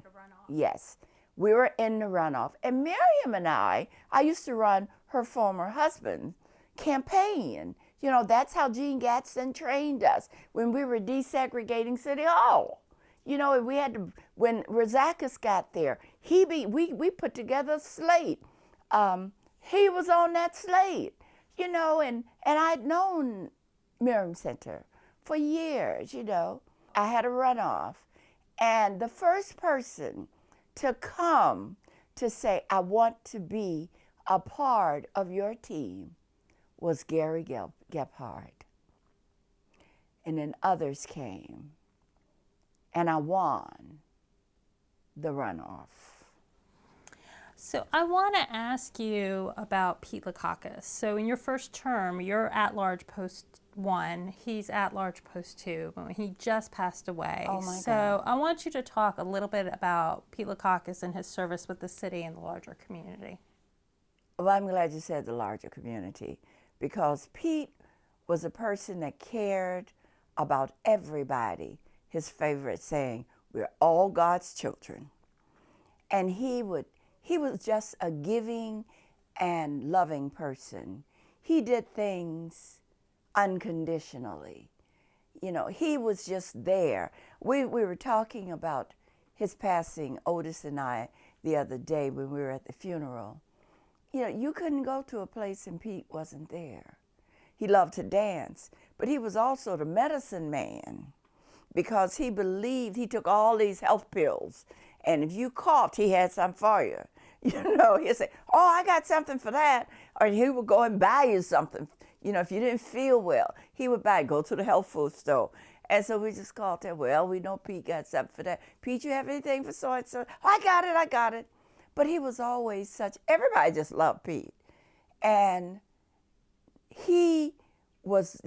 [SPEAKER 2] Yes. We were in the runoff. And Miriam and I used to run her former husband's campaign. That's how Gene Gadsden trained us when we were desegregating City Hall. We had to, when Petelaccus got there, we put together a slate. He was on that slate, and I'd known Miriam Center for years, I had a runoff. And the first person to come to say, I want to be a part of your team was Gary Gebhardt. And then others came. And I won the runoff.
[SPEAKER 1] So I want to ask you about Petelaccus. So in your first term, you're at large post 1. He's at large post 2. He just passed away.
[SPEAKER 2] Oh my God.
[SPEAKER 1] So I want you to talk a little bit about Petelaccus and his service with the city and the larger community.
[SPEAKER 2] Well, I'm glad you said the larger community, because Pete was a person that cared about everybody. His favorite saying, we're all God's children. And he was just a giving and loving person. He did things unconditionally. He was just there. We were talking about his passing, Otis and I, the other day when we were at the funeral. You couldn't go to a place and Pete wasn't there. He loved to dance, but he was also the medicine man. because he believed he took all these health pills. And if you coughed, he had something for you. You know, he'd say, oh, I got something for that. Or he would go and buy you something. You know, if you didn't feel well, he would go to the health food store. And so we just called him, well, we know Pete got something for that. Pete, you have anything for so and so? Oh, I got it. But he was always everybody just loved Pete. And he was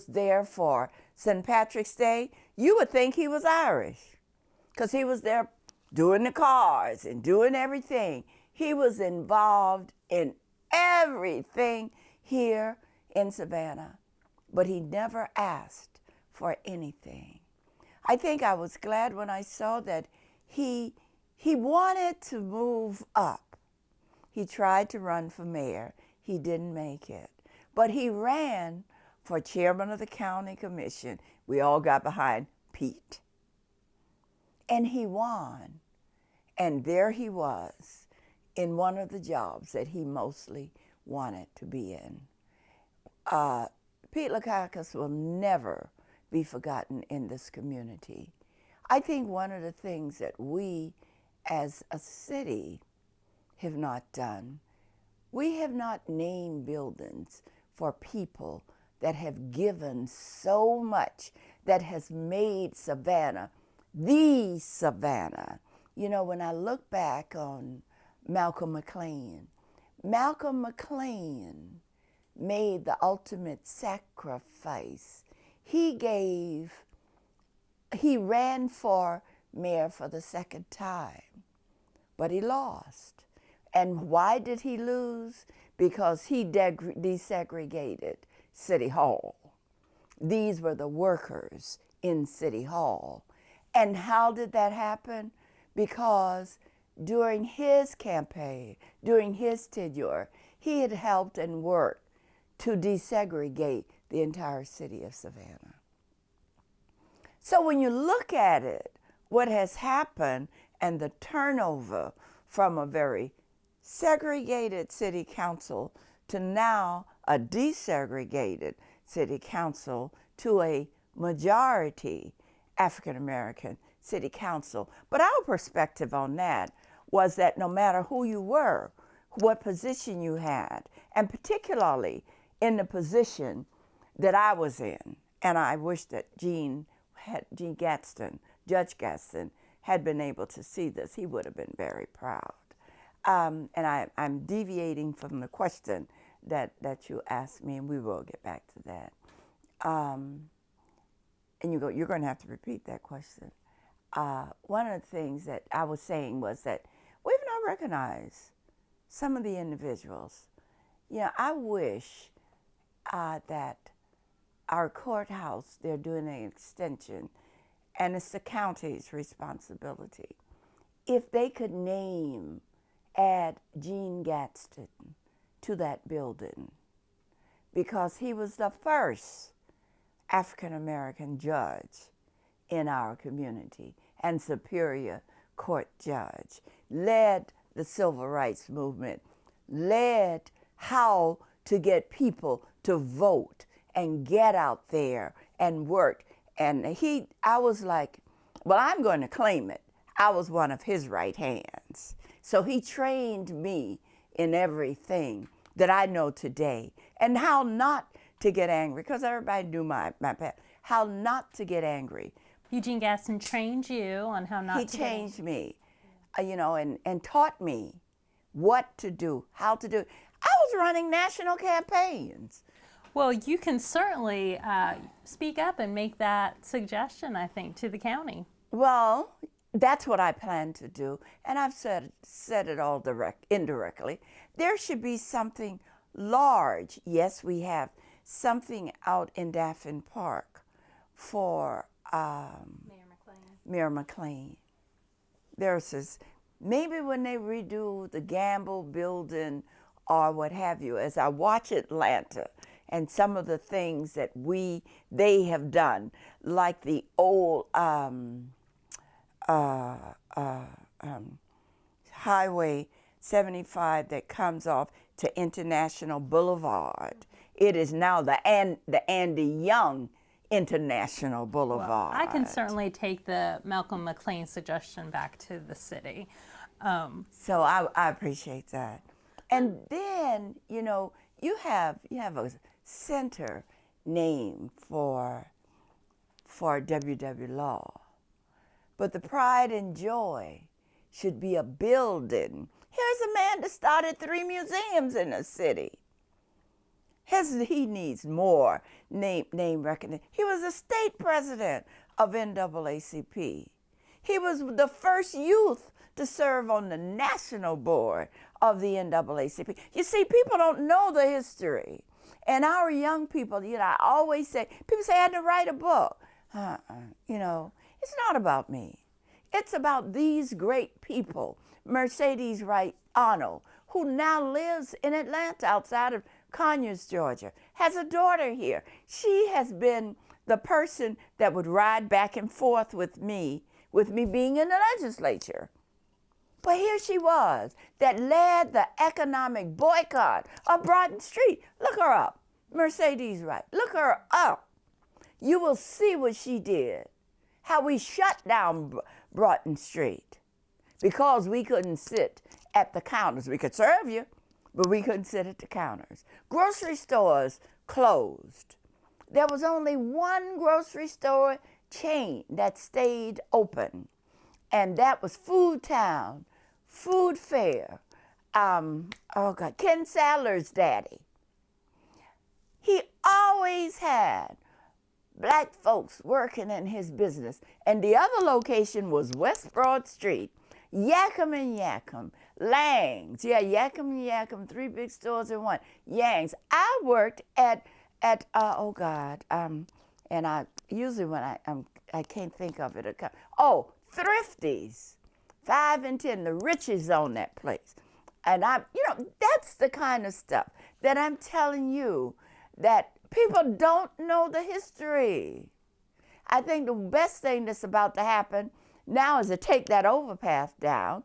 [SPEAKER 2] there for St. Patrick's Day. You would think he was Irish because he was there doing the cars and doing everything. He was involved in everything here in Savannah, but he never asked for anything. I think I was glad when I saw that he wanted to move up. He tried to run for mayor. He didn't make it. But he ran for chairman of the county commission. We all got behind Pete. And he won. And there he was in one of the jobs that he mostly wanted to be in. Petelaccus will never be forgotten in this community. I think one of the things that we as a city have not done, we have not named buildings for people that have given so much, that has made Savannah the Savannah. You know, when I look back on Malcolm McLean made the ultimate sacrifice. He ran for mayor for the second time, but he lost. And why did he lose? Because he desegregated City Hall. These were the workers in City Hall. And how did that happen? Because during his campaign, during his tenure, he had helped and worked to desegregate the entire city of Savannah. So when you look at it, what has happened and the turnover from a very segregated city council to now a desegregated city council to a majority African American city council. But our perspective on that was that no matter who you were, what position you had, and particularly in the position that I was in, and I wish that Judge Gaston had been able to see this, he would have been very proud. And I'm deviating from the question that you asked me, and we will get back to that. And you're going to have to repeat that question. One of the things that I was saying was that we've not recognized some of the individuals. You know, I wish that our courthouse, they're doing an extension, and it's the county's responsibility. If they could add Gene Gadsden to that building, because he was the first African-American judge in our community and Superior Court judge, led the Civil Rights Movement, led how to get people to vote and get out there and work. And I was like, well, I'm going to claim it. I was one of his right hands. So he trained me in everything that I know today, and how not to get angry, because everybody knew my path, how not to get angry.
[SPEAKER 1] Eugene Gaston trained you on how not to get angry.
[SPEAKER 2] He changed me, you know, and taught me what to do, how to do it. I was running national campaigns.
[SPEAKER 1] Well, you can certainly speak up and make that suggestion, I think, to the county.
[SPEAKER 2] Well, that's what I plan to do, and I've said it all indirectly. There should be something large. Yes, we have something out in Daffin Park for Mayor McLean. There's this, maybe when they redo the Gamble building or what have you, as I watch Atlanta and some of the things that they have done, like the old Highway 75 that comes off to International Boulevard. It is now the Andy Young International Boulevard.
[SPEAKER 1] I can certainly take the Malcolm McLean suggestion back to the city.
[SPEAKER 2] So I appreciate that. And then, you have a center named for WW Law. But the pride and joy should be a building. Here's a man that started 3 museums in the city. He needs more name recognition. He was the state president of NAACP. He was the first youth to serve on the national board of the NAACP. You see, people don't know the history. And our young people, I always say, people say I had to write a book. It's not about me. It's about these great people. Mercedes Wright Arnold, who now lives in Atlanta outside of Conyers, Georgia, has a daughter here. She has been the person that would ride back and forth with me being in the legislature. But here she was, that led the economic boycott of Broughton Street. Look her up, Mercedes Wright. Look her up. You will see what she did, how we shut down Broughton Street because we couldn't sit at the counters. We could serve you, but we couldn't sit at the counters. Grocery stores closed. There was only one grocery store chain that stayed open, and that was Food Town, Food Fair, Ken Sadler's daddy. He always had black folks working in his business, and the other location was West Broad Street, Yakam and Yakam, Lang's, Yakam and Yakam, 3 big stores in one, Yang's. I worked at and I usually when I can't think of it. Thrifty's, 5 and 10, the riches on that place. And that's the kind of stuff that I'm telling you that people don't know the history. I think the best thing that's about to happen now is to take that overpass down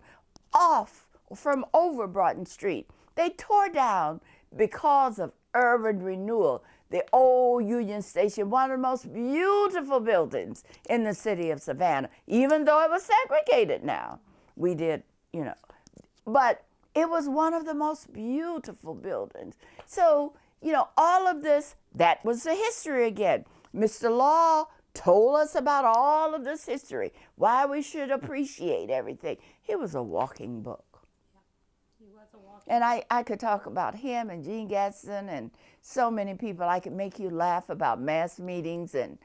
[SPEAKER 2] off from over Broughton Street. They tore down because of urban renewal. The old Union Station, one of the most beautiful buildings in the city of Savannah, even though it was segregated now. We did, but it was one of the most beautiful buildings. So, all of this, that was the history again. Mr. Law told us about all of this history, why we should appreciate everything. He was a walking book.
[SPEAKER 1] He was a walking
[SPEAKER 2] And I could talk about him and Gene Gatson and so many people. I could make you laugh about mass meetings and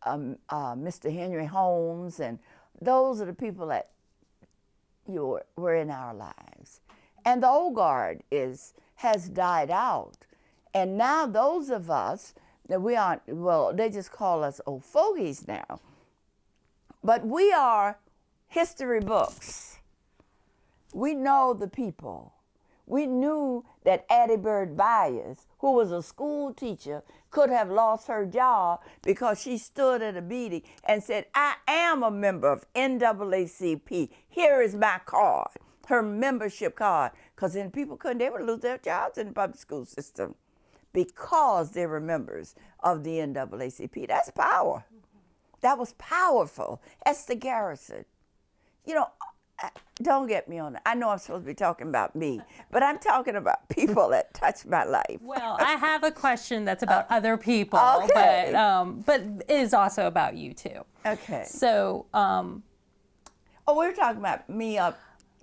[SPEAKER 2] Mr. Henry Holmes, and those are the people that were in our lives. And the old guard has died out. And now those of us that we aren't, they just call us old fogies now. But we are history books. We know the people. We knew that Addie Bird Byers, who was a school teacher, could have lost her job because she stood at a meeting and said, I am a member of NAACP. Here is my card, her membership card. Because then people they would lose their jobs in the public school system because they were members of the NAACP. That's power. That was powerful. Esther Garrison. Don't get me on that. I know I'm supposed to be talking about me, but I'm talking about people that touched my life.
[SPEAKER 1] Well, I have a question that's about other people,
[SPEAKER 2] okay.
[SPEAKER 1] but is also about you too.
[SPEAKER 2] Okay.
[SPEAKER 1] So,
[SPEAKER 2] we were talking about me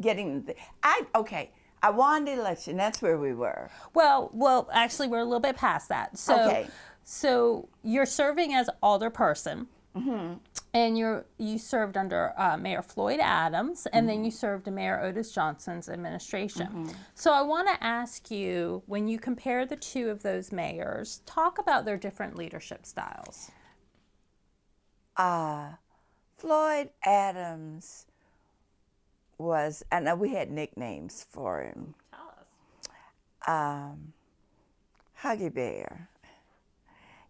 [SPEAKER 2] getting I won the election. That's where we were.
[SPEAKER 1] Well, actually, we're a little bit past that. So,
[SPEAKER 2] okay.
[SPEAKER 1] So you're serving as alderperson.
[SPEAKER 2] Mm-hmm.
[SPEAKER 1] And you served under Mayor Floyd Adams, and then you served in Mayor Otis Johnson's administration. Mm-hmm. So I want to ask you, when you compare the two of those mayors, talk about their different leadership styles.
[SPEAKER 2] Floyd Adams was, and we had nicknames for him.
[SPEAKER 1] Tell us.
[SPEAKER 2] Huggy Bear.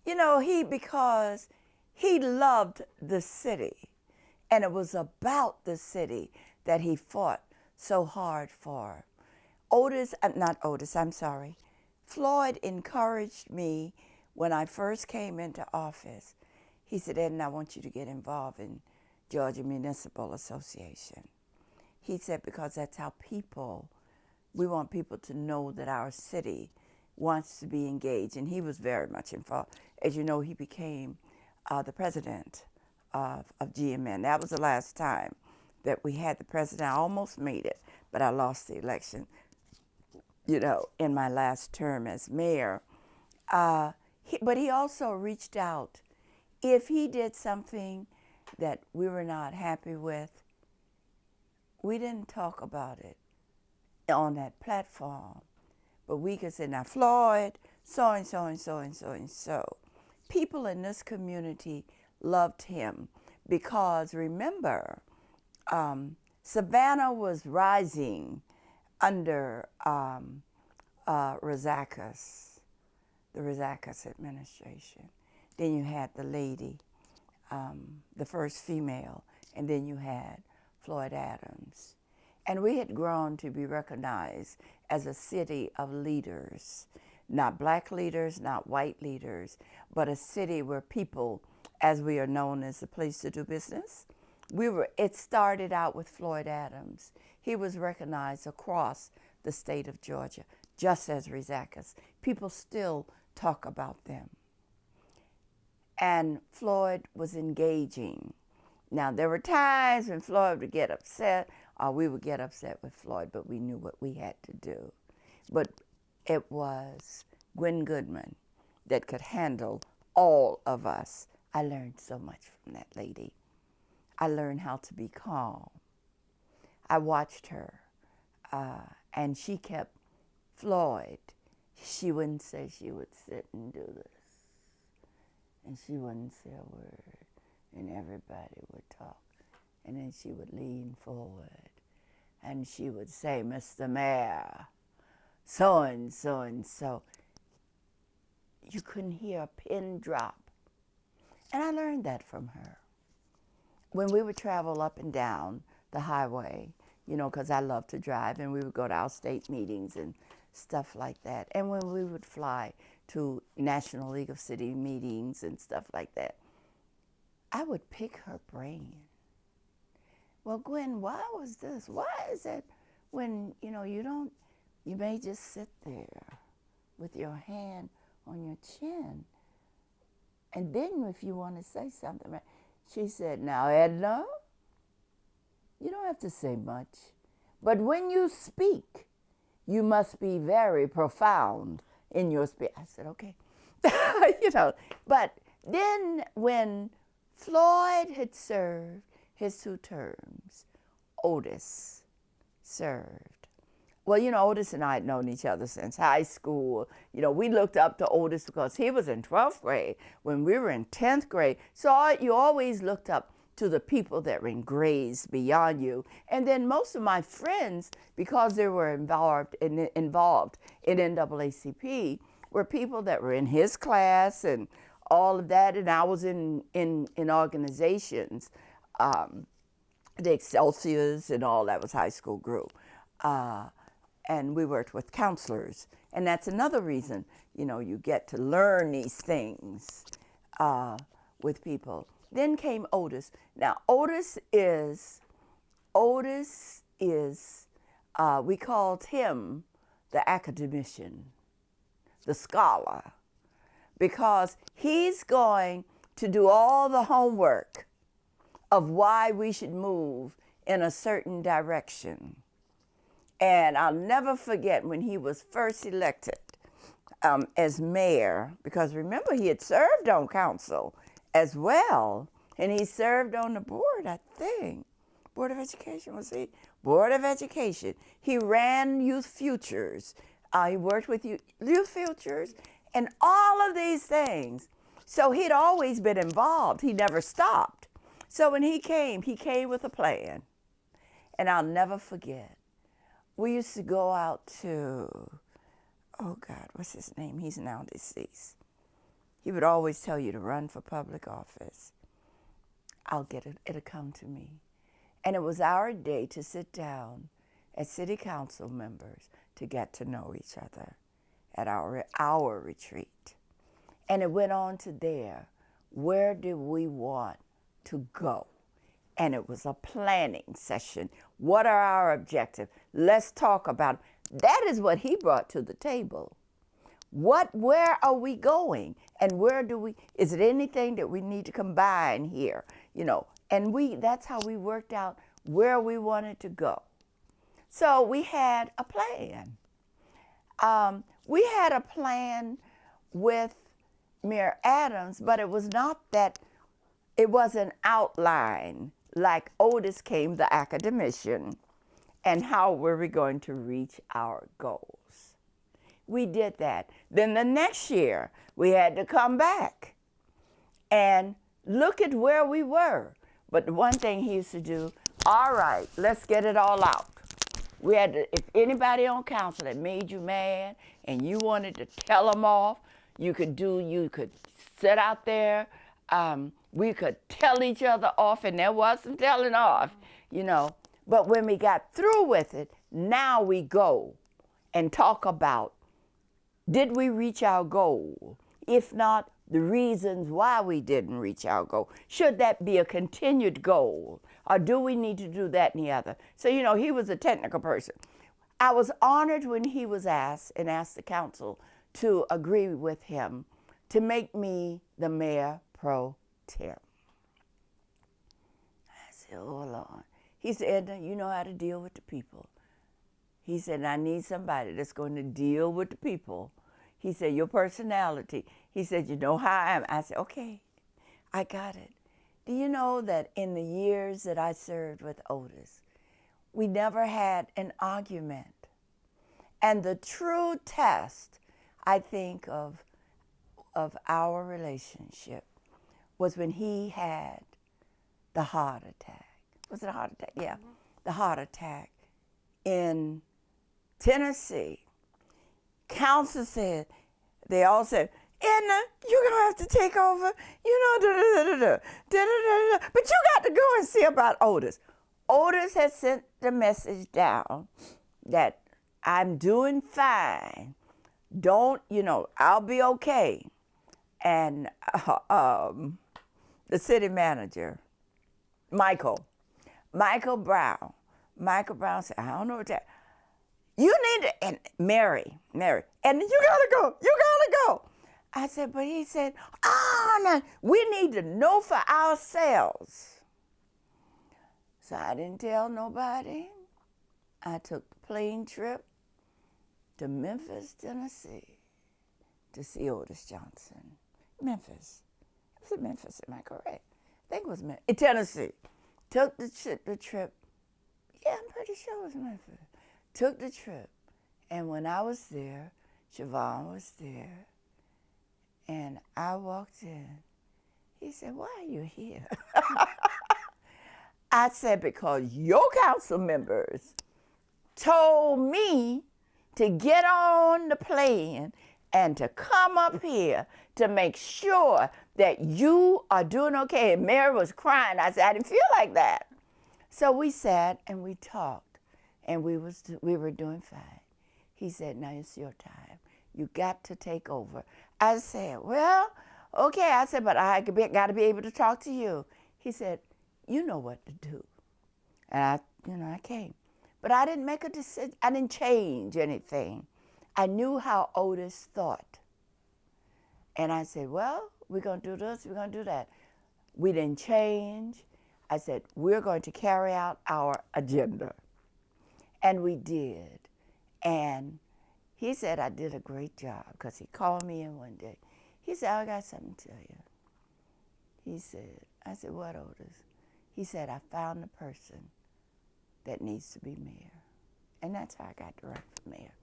[SPEAKER 2] Because he loved the city, and it was about the city that he fought so hard for. Floyd encouraged me when I first came into office. He said, Edna, I want you to get involved in Georgia Municipal Association. He said, because that's how we want people to know that our city wants to be engaged. And he was very much involved. As you know, he became the president of GMN. That was the last time that we had the president. I almost made it, but I lost the election, in my last term as mayor. But he also reached out. If he did something that we were not happy with, we didn't talk about it on that platform. But we could say, now, Floyd, so and so and so and so and so. People in this community loved him because, remember, Savannah was rising under Rezakis, the Rezakis administration. Then you had the lady, the first female, and then you had Floyd Adams. And we had grown to be recognized as a city of leaders, not black leaders, not white leaders, but a city where people, as we are known as the place to do business, it started out with Floyd Adams. He was recognized across the state of Georgia, just as Rezakis. People still talk about them. And Floyd was engaging. Now, there were times when Floyd would get upset, or we would get upset with Floyd, but we knew what we had to do. But it was Gwen Goodman that could handle all of us. I learned so much from that lady. I learned how to be calm. I watched her, and she kept Floyd. She wouldn't say, she would sit and do this, and she wouldn't say a word, and everybody would talk. And then she would lean forward, and she would say, Mr. Mayor, so and so. You couldn't hear a pin drop. And I learned that from her. When we would travel up and down the highway, because I love to drive, and we would go to our state meetings and stuff like that. And when we would fly to National League of City meetings and stuff like that, I would pick her brain. Well, Gwen, why was this? Why is it when, you may just sit there with your hand on your chin. And then if you want to say something, she said, now, Edna, you don't have to say much. But when you speak, you must be very profound in your speech. I said, okay. But then when Floyd had served his 2 terms, Otis served. Well, Otis and I had known each other since high school. We looked up to Otis because he was in 12th grade when we were in 10th grade. So you always looked up to the people that were in grades beyond you. And then most of my friends, because they were involved in NAACP, were people that were in his class and all of that. And I was in organizations, the Excelsiors and all that was high school group. And we worked with counselors. And that's another reason, you get to learn these things with people. Then came Otis. Now, Otis is, we called him the academician, the scholar, because he's going to do all the homework of why we should move in a certain direction. And I'll never forget when he was first elected as mayor, because remember, he had served on council as well, and he served on the board, I think. Board of Education, was he? Board of Education. He ran Youth Futures. He worked with Youth Futures and all of these things. So he'd always been involved. He never stopped. So when he came with a plan. And I'll never forget. We used to go out to, oh God, what's his name? He's now deceased. He would always tell you to run for public office. I'll get it. It'll come to me. And it was our day to sit down as city council members to get to know each other at our retreat. And it went on to there where do we want to go? And it was a planning session. What are our objectives? Let's talk about it. That is what he brought to the table. Where are we going? And is it anything that we need to combine here? And that's how we worked out where we wanted to go. So we had a plan. We had a plan with Mayor Adams, but it was not that, it wasn't outlined like Otis came, the academician, and how were we going to reach our goals. We did that. Then the next year, we had to come back and look at where we were. But the one thing he used to do, all right, let's get it all out. We had to, if anybody on council that made you mad and you wanted to tell them off, you could sit out there. We could tell each other off, and there was some telling off, But when we got through with it, now we go and talk about, did we reach our goal? If not, the reasons why we didn't reach our goal. Should that be a continued goal? Or do we need to do that and the other? So, he was a technical person. I was honored when he was asked the council to agree with him to make me the mayor pro tem. I said, oh, Lord. He said, Edna, you know how to deal with the people. He said, I need somebody that's going to deal with the people. He said, your personality. He said, you know how I am. I said, okay, I got it. Do you know that in the years that I served with Otis, we never had an argument? And the true test, I think, of our relationship was when he had the heart attack. Was it a heart attack? Yeah, the heart attack in Tennessee. Council said, they all said, Edna, you're going to have to take over, but you got to go and see about Otis. Otis had sent the message down that I'm doing fine. I'll be okay. And the city manager, Michael Brown said, I don't know what that, you need to, and Mary, and you gotta go. I said, but he said, no, we need to know for ourselves. So I didn't tell nobody. I took the plane trip to Memphis, Tennessee, to see Otis Johnson. Memphis. Was it Memphis? Am I correct? I think it was Memphis. In Tennessee. Took the trip. Yeah, I'm pretty sure it was Memphis. Took the trip. And when I was there, Siobhan was there. And I walked in. He said, why are you here? I said, because your council members told me to get on the plane and to come up here to make sure that you are doing okay. And Mary was crying. I said, I didn't feel like that. So we sat and we talked, and we were doing fine. He said, now it's your time. You got to take over. I said, well, okay. I said, but I got to be able to talk to you. He said, you know what to do. And I came. But I didn't make a decision. I didn't change anything. I knew how Otis thought. And I said, well, we're going to do this, we're going to do that. We didn't change. I said, we're going to carry out our agenda. And we did. And he said I did a great job because he called me in one day. He said, I got something to tell you. I said, what, Otis? He said, I found the person that needs to be mayor. And that's how I got to run for mayor.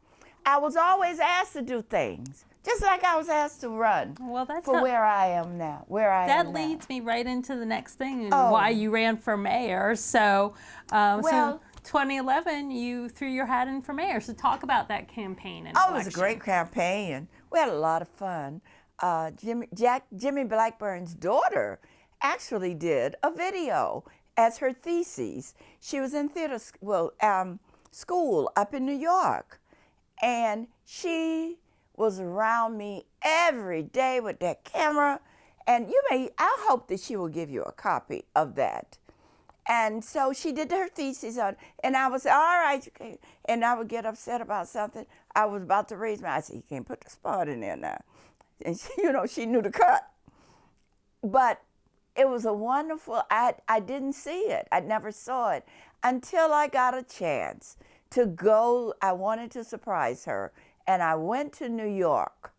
[SPEAKER 2] I was always asked to do things, just like I was asked to run where I am now.
[SPEAKER 1] That leads me right into the next thing, why you ran for mayor. So, so 2011, you threw your hat in for mayor. So talk about that campaign and election.
[SPEAKER 2] It was a great campaign. We had a lot of fun. Jimmy Blackburn's daughter actually did a video as her thesis. She was in theater school up in New York. And she was around me every day with that camera And I hope that she will give you a copy of that. And so she did her thesis on, and I was, all right, you can't. And I would get upset about something. I was about to raise my, I said, you can't put the spot in there now. And she, she knew the cut. But it was a wonderful, I didn't see it. I never saw it until I got a chance to go. I wanted to surprise her. And I went to New York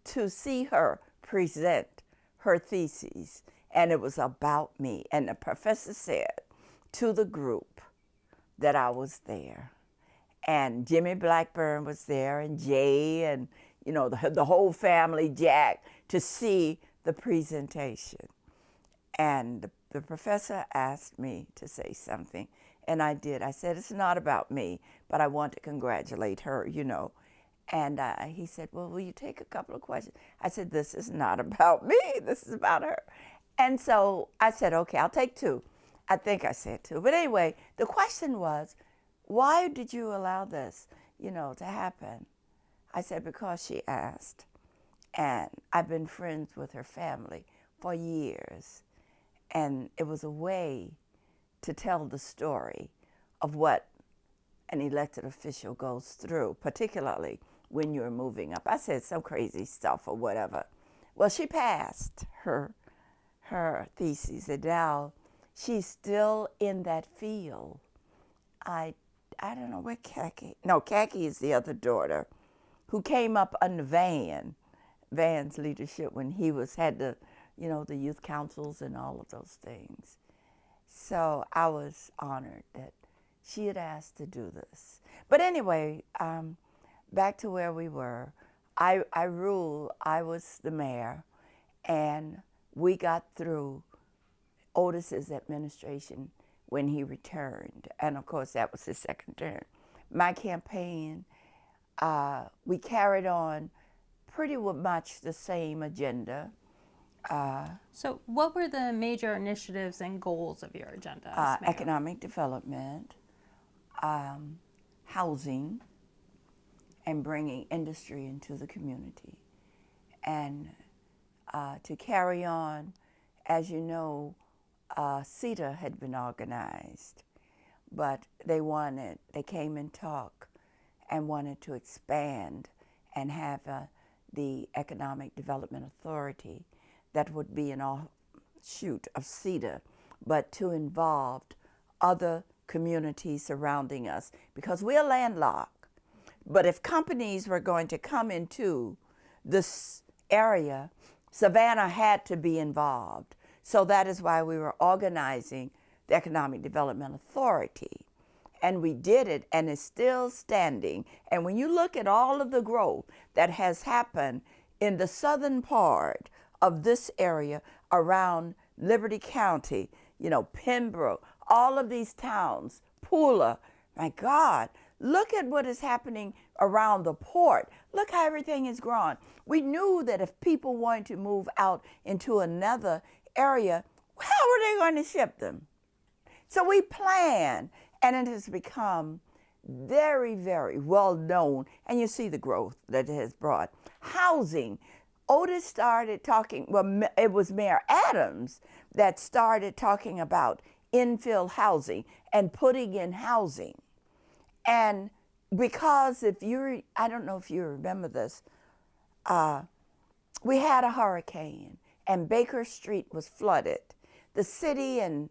[SPEAKER 2] to see her present her thesis. And it was about me. And the professor said to the group that I was there. And Jimmy Blackburn was there, and Jay, and the whole family, Jack, to see the presentation. And the professor asked me to say something, and I did. I said, it's not about me, but I want to congratulate her, And he said, well, will you take a couple of questions? I said, this is not about me. This is about her. And so I said, okay, I'll take two. I think I said two. But anyway, the question was, why did you allow this, to happen? I said, because she asked. And I've been friends with her family for years. And it was a way to tell the story of what an elected official goes through, particularly when you're moving up. I said some crazy stuff or whatever. Well, she passed her thesis, and now she's still in that field. I don't know where Khaki is the other daughter, who came up under Van's leadership when he had the youth councils and all of those things. So I was honored that she had asked to do this. But anyway, back to where we were. I was the mayor, and we got through Otis's administration when he returned. And of course, that was his second term. My campaign, we carried on pretty much the same agenda.
[SPEAKER 1] So what were the major initiatives and goals of your agenda as mayor?
[SPEAKER 2] Economic development, housing, and bringing industry into the community. And to carry on, as you know, CETA had been organized, but they came and talked and wanted to expand and have the Economic Development Authority that would be an offshoot of CETA, but to involve other communities surrounding us, because we're landlocked. But if companies were going to come into this area, Savannah had to be involved. So that is why we were organizing the Economic Development Authority. And we did it, and it's still standing. And when you look at all of the growth that has happened in the southern part of this area around Liberty County, Pembroke, all of these towns, Pula, my God, look at what is happening around the port. Look how everything has grown. We knew that if people wanted to move out into another area, how were they going to ship them? So we planned, and it has become very, very well known, and you see the growth that it has brought. Housing. Otis started talking, well, it was Mayor Adams that started talking about infill housing and putting in housing. And because I don't know if you remember this, we had a hurricane and Baker Street was flooded. The city and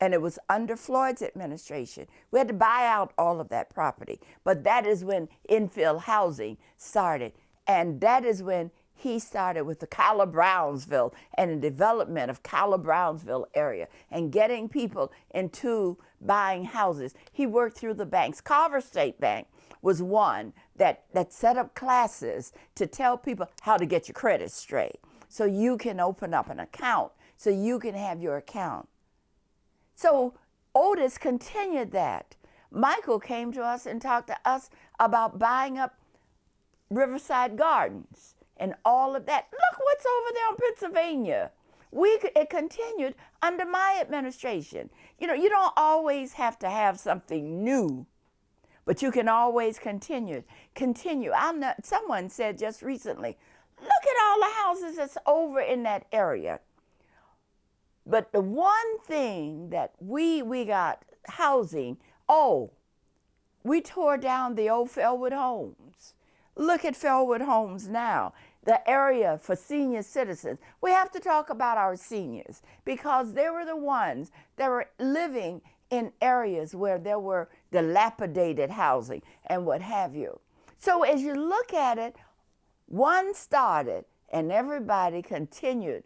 [SPEAKER 2] it was under Floyd's administration. We had to buy out all of that property. But that is when infill housing started. And that is when he started with the Brownsville and the development of Brownsville area and getting people into buying houses. He worked through the banks. Carver State Bank was one that set up classes to tell people how to get your credit straight so you can open up an account, so you can have your account. So Otis continued that. Michael came to us and talked to us about buying up Riverside Gardens and all of that. Look what's over there in Pennsylvania. It continued under my administration. You don't always have to have something new, but you can always continue. Someone said just recently, Look at all the houses that's over in that area. But the one thing that we got housing, oh, we tore down the old Felwood homes. Look at Felwood homes now, the area for senior citizens. We have to talk about our seniors because they were the ones that were living in areas where there were dilapidated housing and what have you. So as you look at it, one started and everybody continued.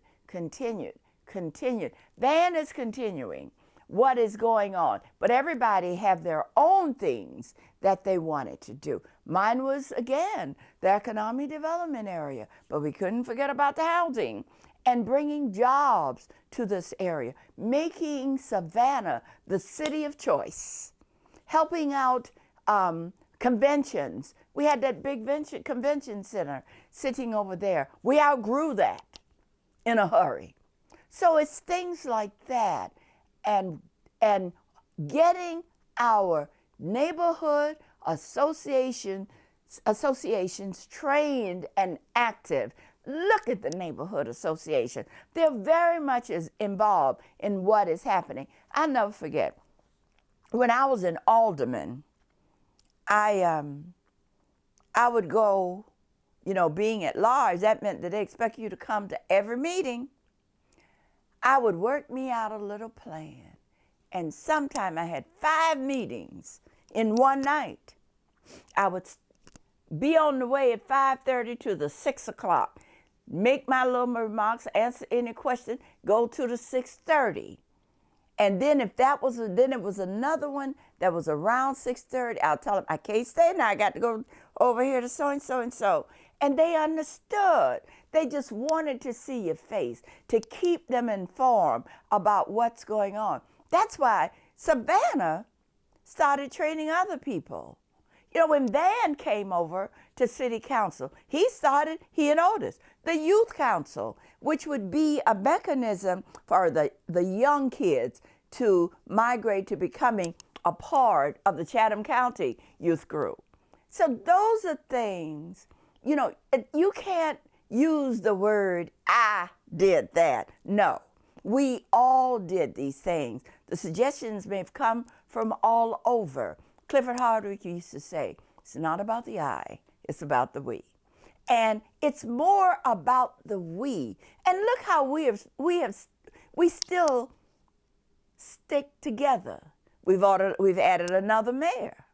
[SPEAKER 2] Van is continuing what is going on, but everybody have their own things that they wanted to do. Mine was, again, the economic development area, but we couldn't forget about the housing and bringing jobs to this area, making Savannah the city of choice, helping out conventions. We had that big convention center sitting over there. We outgrew that in a hurry. So it's things like that, and getting our neighborhood associations trained and active. Look at the neighborhood association. They're very much as involved in what is happening. I'll never forget, when I was an alderman, I would go, being at large, that meant that they expect you to come to every meeting. I would work me out a little plan. And sometime I had 5 meetings in one night. I would be on the way at 5:30 to the 6 o'clock, make my little remarks, answer any question, go to the 6:30. And then if that was, then it was another one that was around 6:30, I'll tell them, I can't stay now, I got to go over here to so-and-so and so. And they understood. They just wanted to see your face, to keep them informed about what's going on. That's why Savannah started training other people. When Van came over to city council, he and Otis, the youth council, which would be a mechanism for the young kids to migrate to becoming a part of the Chatham County youth group. So those are things, you can't use the word, I did that. No, we all did these things. The suggestions may have come from all over. Clifford Hardwick used to say, it's not about the I, it's about the we. And it's more about the we. And look how we still stick together. We've added another mayor.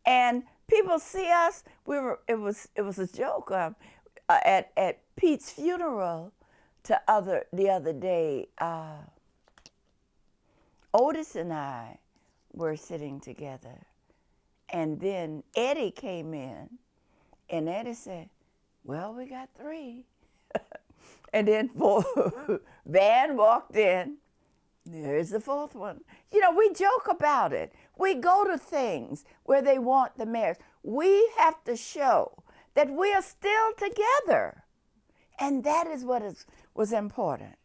[SPEAKER 2] And people see us, it was a joke at Pete's funeral the other day. Otis and I were sitting together, and then Eddie came in, and Eddie said, well, we got 3. And then Van walked in, there's the 4th one. We joke about it. We go to things where they want the mayors. We have to show that we are still together, and that is what was important.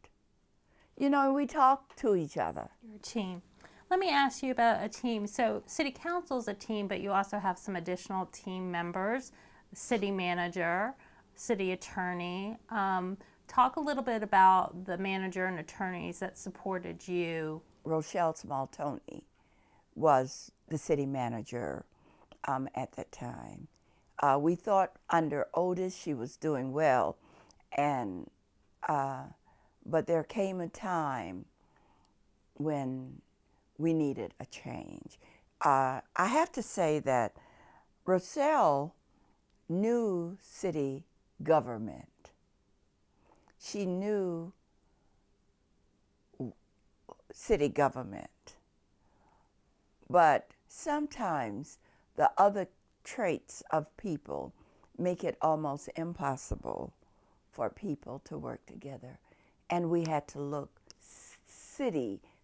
[SPEAKER 2] We talk to each other.
[SPEAKER 1] You're a team. Let me ask you about a team. So city council is a team, but you also have some additional team members, city manager, city attorney. Talk a little bit about the manager and attorneys that supported you.
[SPEAKER 2] Rochelle Smaltoni was the city manager at that time. We thought under Otis she was doing well, but there came a time when we needed a change. I have to say that Rochelle knew city government. She knew city government. But sometimes the other traits of people make it almost impossible for people to work together. And we had to look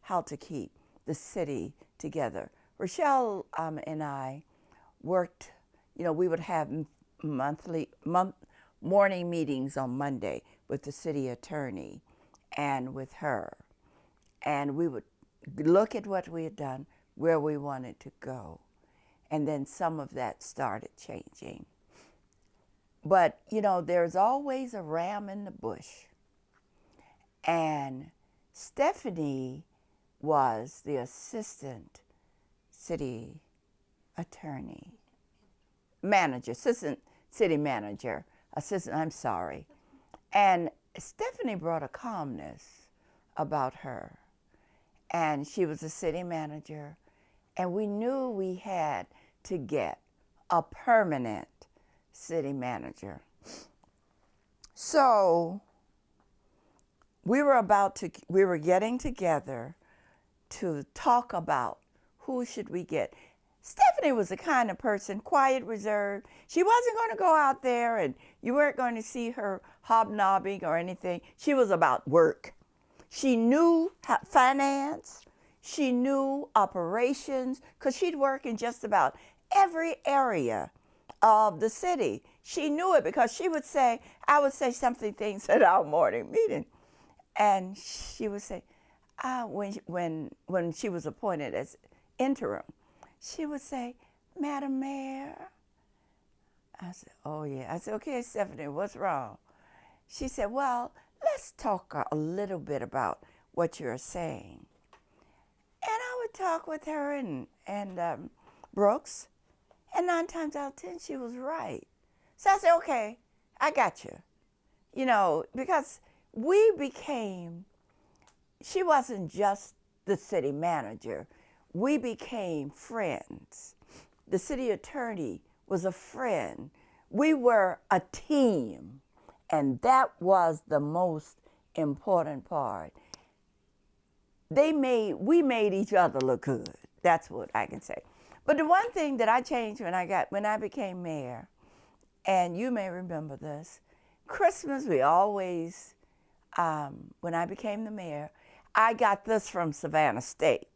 [SPEAKER 2] how to keep the city together. Rochelle and I worked, we would have morning meetings on Monday with the city attorney and with her. And we would look at what we had done, where we wanted to go. And then some of that started changing. But, you know, there's always a ram in the bush. And Stephanie was the assistant city attorney, assistant city manager, And Stephanie brought a calmness about her. And she was a city manager. And we knew we had to get a permanent city manager. So we were getting together to talk about who should we get. Stephanie was the kind of person, quiet, reserved. She wasn't going to go out there and you weren't going to see her hobnobbing or anything. She was about work. She knew finance. She knew operations because she'd work in just about every area of the city. She knew it because I would say things at our morning meeting. And she would say, when she was appointed as interim, she would say, Madam Mayor. I said, oh yeah. I said, okay, Stephanie, what's wrong? She said, well, let's talk a little bit about what you're saying. And I would talk with her and Brooks, and 9 times out of 10, she was right. So I said, okay, I got you. You know, because she wasn't just the city manager. We became friends. The city attorney was a friend. We were a team, and that was the most important part. We made each other look good. That's what I can say. But the one thing that I changed when I became mayor, and you may remember this, Christmas, we always, when I became the mayor, I got this from Savannah State.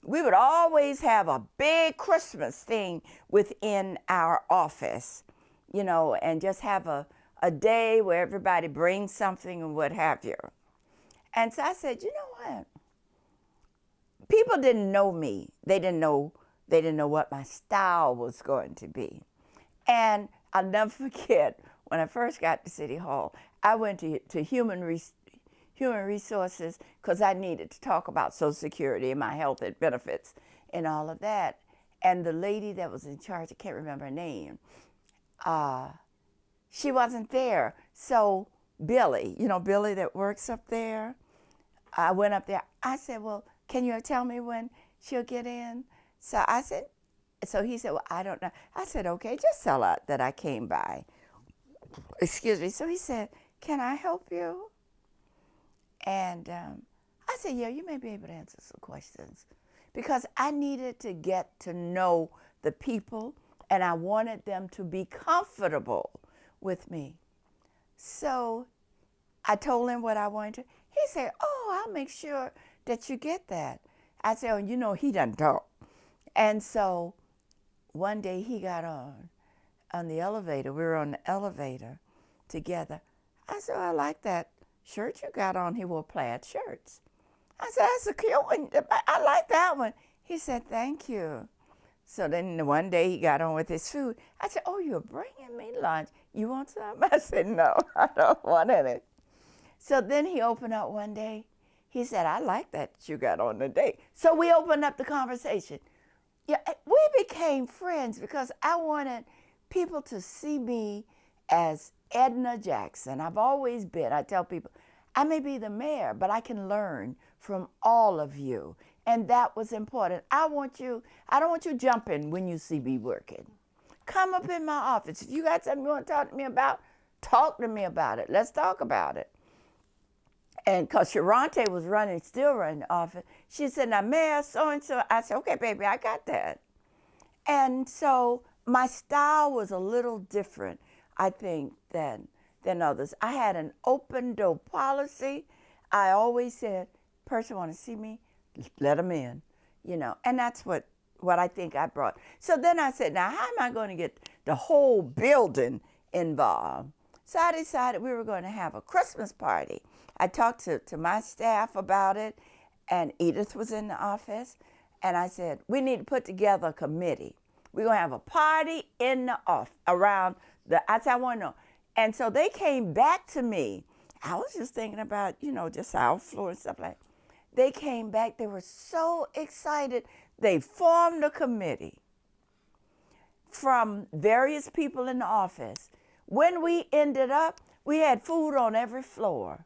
[SPEAKER 2] We would always have a big Christmas thing within our office, you know, and just have a day where everybody brings something and what have you. And so I said, you know what? People didn't know me. They didn't know what my style was going to be. And I'll never forget, when I first got to City Hall, I went to Human Resources because I needed to talk about Social Security and my health and benefits and all of that. And the lady that was in charge, I can't remember her name, she wasn't there. So Billy, you know, Billy that works up there, I went up there. I said, well, can you tell me when she'll get in? So he said, well, I don't know. I said, okay, just tell her that I came by. Excuse me. So he said, can I help you? And I said, yeah, you may be able to answer some questions. Because I needed to get to know the people, and I wanted them to be comfortable with me. So I told him what I wanted to. He said, oh, I'll make sure that you get that. I said, oh, you know, he doesn't talk. And so one day he got on the elevator. We were on the elevator together. I said, oh, I like that shirt you got on. He wore plaid shirts. I said, that's a cute one. I like that one. He said, thank you. So then one day he got on with his food. I said, oh, you're bringing me lunch. You want some? I said, no, I don't want any. So then he opened up one day. He said, I like that you got on today. So we opened up the conversation. Yeah, we became friends because I wanted people to see me as Edna Jackson. I've always been. I tell people, I may be the mayor, but I can learn from all of you. And that was important. I don't want you jumping when you see me working. Come up in my office. If you got something you want to talk to me about it. Let's talk about it. And because Sharante was still running the office, she said, now, Mayor, so-and-so. I said, okay, baby, I got that. And so my style was a little different, I think, than others. I had an open door policy. I always said, person want to see me, let them in, you know. And that's what I think I brought. So then I said, now, how am I going to get the whole building involved? So I decided we were going to have a Christmas party. I talked to my staff about it, and Edith was in the office, and I said, we need to put together a committee. We're going to have a party in the around I said, I want to know. And so they came back to me. I was just thinking about, just our floor and stuff like that. They came back. They were so excited. They formed a committee from various people in the office. When we ended up, we had food on every floor.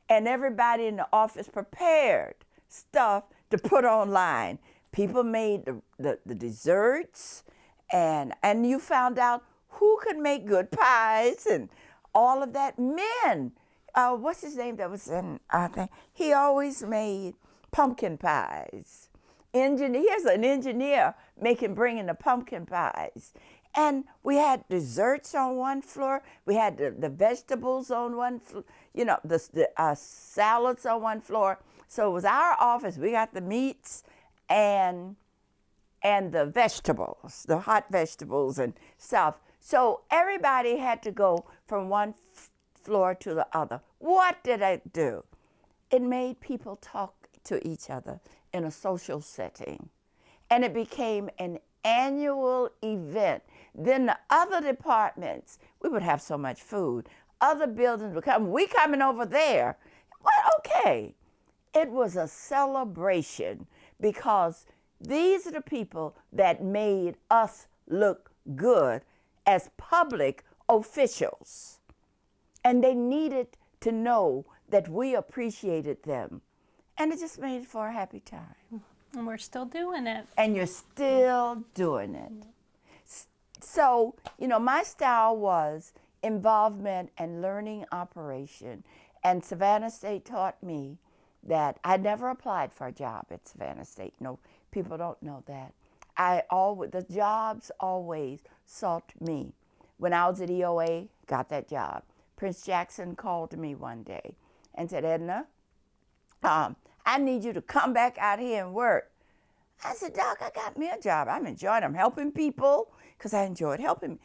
[SPEAKER 2] And everybody in the office prepared stuff to put online. People made the desserts, and you found out who could make good pies and all of that. Men, what's his name that was in, I think, he always made pumpkin pies. Here's an engineer bringing the pumpkin pies. And we had desserts on one floor. We had the vegetables on one floor, the salads on one floor. So it was our office. We got the meats and the vegetables, the hot vegetables and stuff. So everybody had to go from one floor to the other. What did it do? It made people talk to each other in a social setting. And it became an annual event. Then the other departments, we would have so much food. Other buildings would come. We coming over there. Well, okay. It was a celebration because these are the people that made us look good as public officials. And they needed to know that we appreciated them. And it just made it for a happy time.
[SPEAKER 1] And we're still doing it.
[SPEAKER 2] And you're still doing it. So, my style was involvement and learning operation. And Savannah State taught me that I never applied for a job at Savannah State. People don't know that. The jobs always sought me. When I was at EOA, got that job. Prince Jackson called me one day and said, Edna, I need you to come back out here and work. I said, Doc, I got me a job. I'm enjoying it. I'm helping people because I enjoyed helping.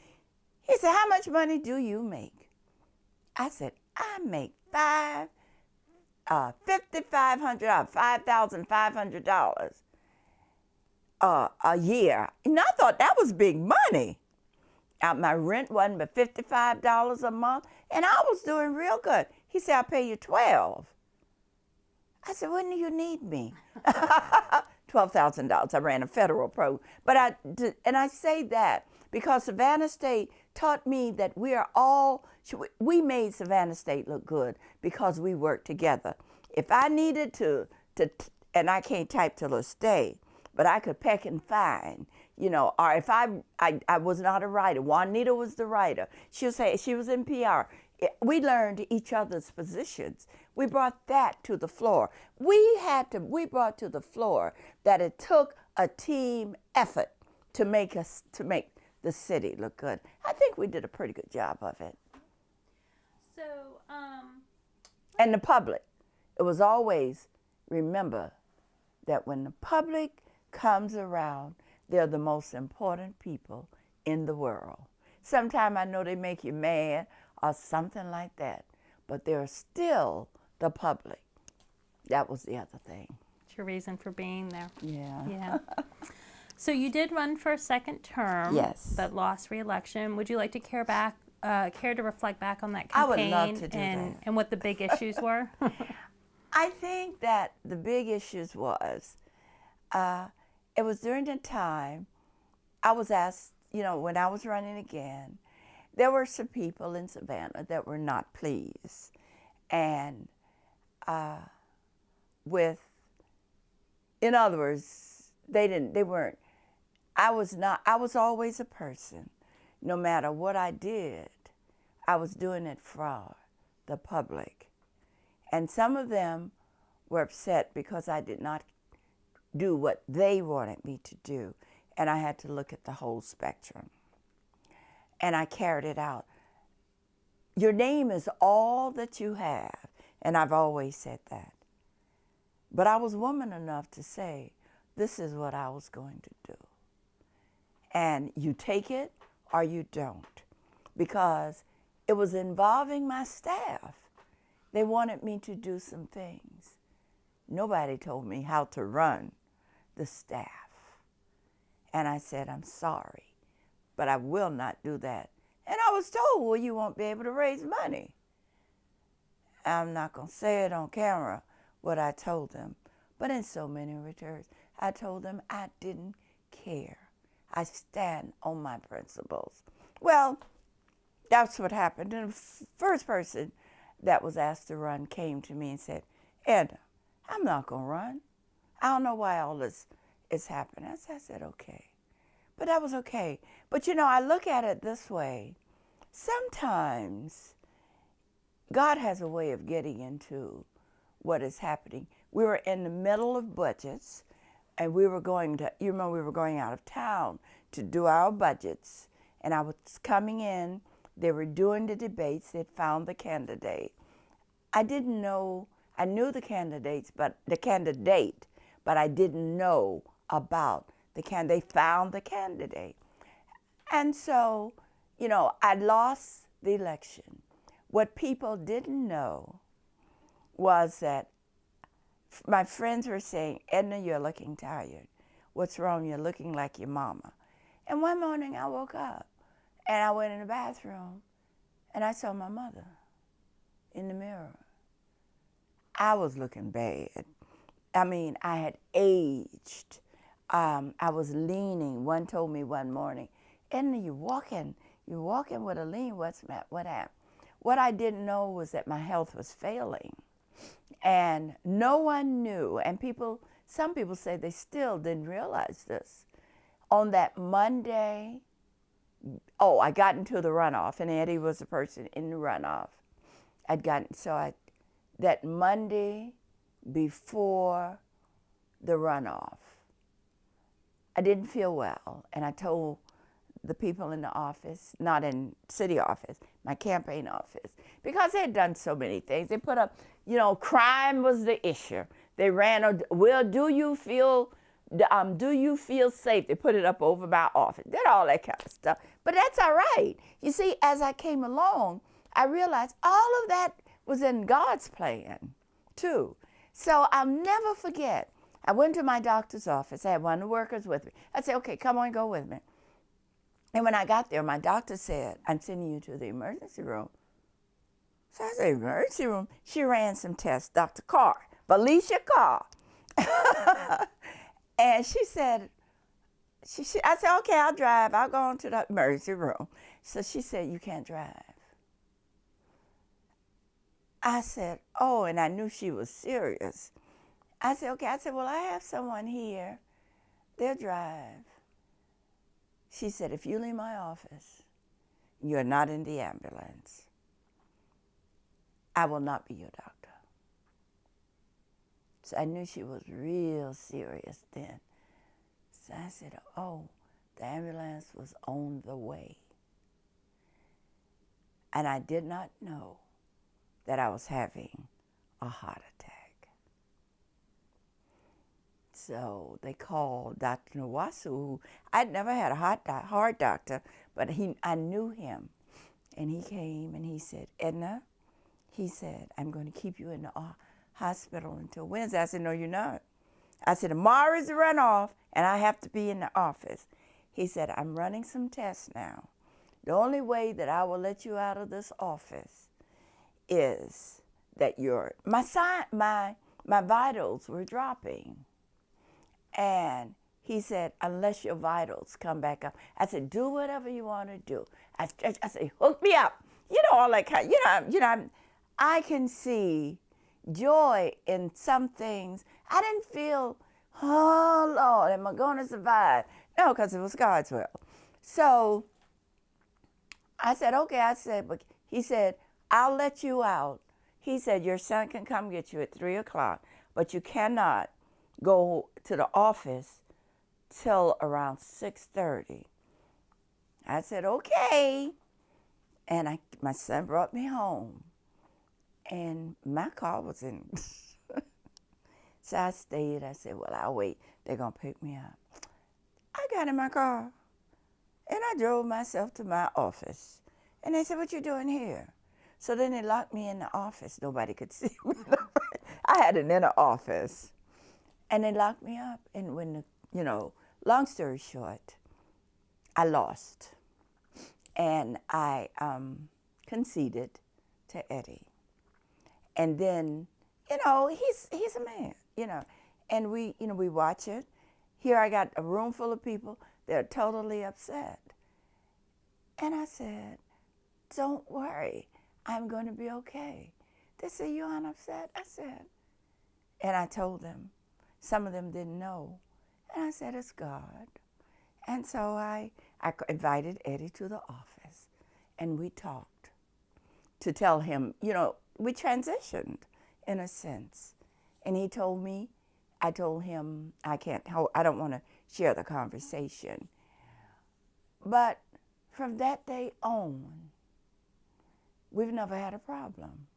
[SPEAKER 2] He said, how much money do you make? I said, I make $5,500 a year. And I thought that was big money. My rent wasn't but $55 a month, and I was doing real good. He said, I'll pay you $12,000. I said, when do you need me? $12,000. I ran a federal program. But I say that because Savannah State taught me that we made Savannah State look good because we worked together. If I needed to, and I can't type till this day, but I could peck and find, or if I was not a writer, Juanita was the writer. She'll say she was in PR. We learned each other's positions. We brought that to the floor. We brought to the floor that it took a team effort to make the city look good. I think we did a pretty good job of it.
[SPEAKER 1] So,
[SPEAKER 2] and the public, it was always, remember that when the public comes around, they're the most important people in the world. Sometimes I know they make you mad or something like that, but they're still the public. That was the other thing.
[SPEAKER 1] it's your reason for being there.
[SPEAKER 2] Yeah.
[SPEAKER 1] Yeah. So you did run for a second term,
[SPEAKER 2] Yes.
[SPEAKER 1] but lost re-election. Would you like to care to reflect back on that
[SPEAKER 2] I would
[SPEAKER 1] campaign
[SPEAKER 2] love to do that.
[SPEAKER 1] and what the big issues were?
[SPEAKER 2] I think that the big issues was, it was during the time I was asked, when I was running again, there were some people in Savannah that were not pleased. And in other words, I was always a person. No matter what I did, I was doing it for the public. And some of them were upset because I did not do what they wanted me to do. And I had to look at the whole spectrum. And I carried it out. Your name is all that you have. And I've always said that. But I was woman enough to say, this is what I was going to do. And you take it or you don't. Because it was involving my staff. They wanted me to do some things. Nobody told me how to run the staff. And I said, I'm sorry, but I will not do that. And I was told, well, you won't be able to raise money. I'm not going to say it on camera what I told them, but in so many returns, I told them I didn't care. I stand on my principles. Well, that's what happened. And the first person that was asked to run came to me and said, Edna, I'm not going to run. I don't know why all this is happening. I said, okay. But that was okay. But you know, I look at it this way. Sometimes God has a way of getting into what is happening. We were in the middle of budgets, and we were going out of town to do our budgets. And I was coming in. They were doing the debates. They'd found the candidate. I didn't know. I knew the candidate, but I didn't know about the candidate. They found the candidate. And so, you know, I lost the election. What people didn't know was that my friends were saying, Edna, you're looking tired. What's wrong? You're looking like your mama. And one morning I woke up and I went in the bathroom and I saw my mother in the mirror. I was looking bad. I mean, I had aged. I was leaning. One told me one morning, Edna, you're walking with a lean. What happened? What I didn't know was that my health was failing. And no one knew. And some people say they still didn't realize this. On that Monday, I got into the runoff, and Eddie was the person in the runoff. That Monday before the runoff, I didn't feel well, and I told the people in the office, not in city office, my campaign office, because they had done so many things. They put up, crime was the issue. They ran, do you feel safe? They put it up over my office. Did all that kind of stuff. But that's all right. You see, as I came along, I realized all of that was in God's plan, too. So I'll never forget. I went to my doctor's office. I had one of the workers with me. I said, okay, come on, go with me. And when I got there, my doctor said, I'm sending you to the emergency room. So I said, emergency room? She ran some tests, Dr. Carr, Felicia Carr. And she said, I said, okay, I'll drive. I'll go into the emergency room. So she said, you can't drive. I said, oh, and I knew she was serious. I said, okay. I said, well, I have someone here. They'll drive. She said, if you leave my office, you're not in the ambulance, I will not be your doctor. So I knew she was real serious then. So I said, oh, the ambulance was on the way. And I did not know that I was having a heart attack. So they called Dr. Nwasu, who I'd never had a heart doctor, but I knew him. And he came and he said, Edna, he said, I'm going to keep you in the hospital until Wednesday. I said, no, you're not. I said, tomorrow is the runoff, and I have to be in the office. He said, I'm running some tests now. The only way that I will let you out of this office is that my vitals were dropping. And he said, unless your vitals come back up. I said, do whatever you want to do. I said, hook me up. All that kind. I can see joy in some things. I didn't feel, oh, Lord, am I going to survive? No, because it was God's will. So I said, okay. But he said, I'll let you out. He said, your son can come get you at 3 o'clock, but you cannot go to the office till around 6:30. I said, okay. And my son brought me home. And my car was in. So I stayed. I said, well, I'll wait. They're going to pick me up. I got in my car, and I drove myself to my office. And they said, what you doing here? So then they locked me in the office. Nobody could see me. I had an inner office. And they locked me up. And when, long story short, I lost. and I conceded to Eddie. And then, he's a man, and we watch it. Here I got a room full of people. They're totally upset. And I said, don't worry, I'm going to be okay. They said, you aren't upset? I said, and I told them, some of them didn't know. And I said, it's God. And so I invited Eddie to the office, and we talked to tell him, we transitioned in a sense. And he told me, I told him, I don't want to share the conversation. But from that day on, we've never had a problem.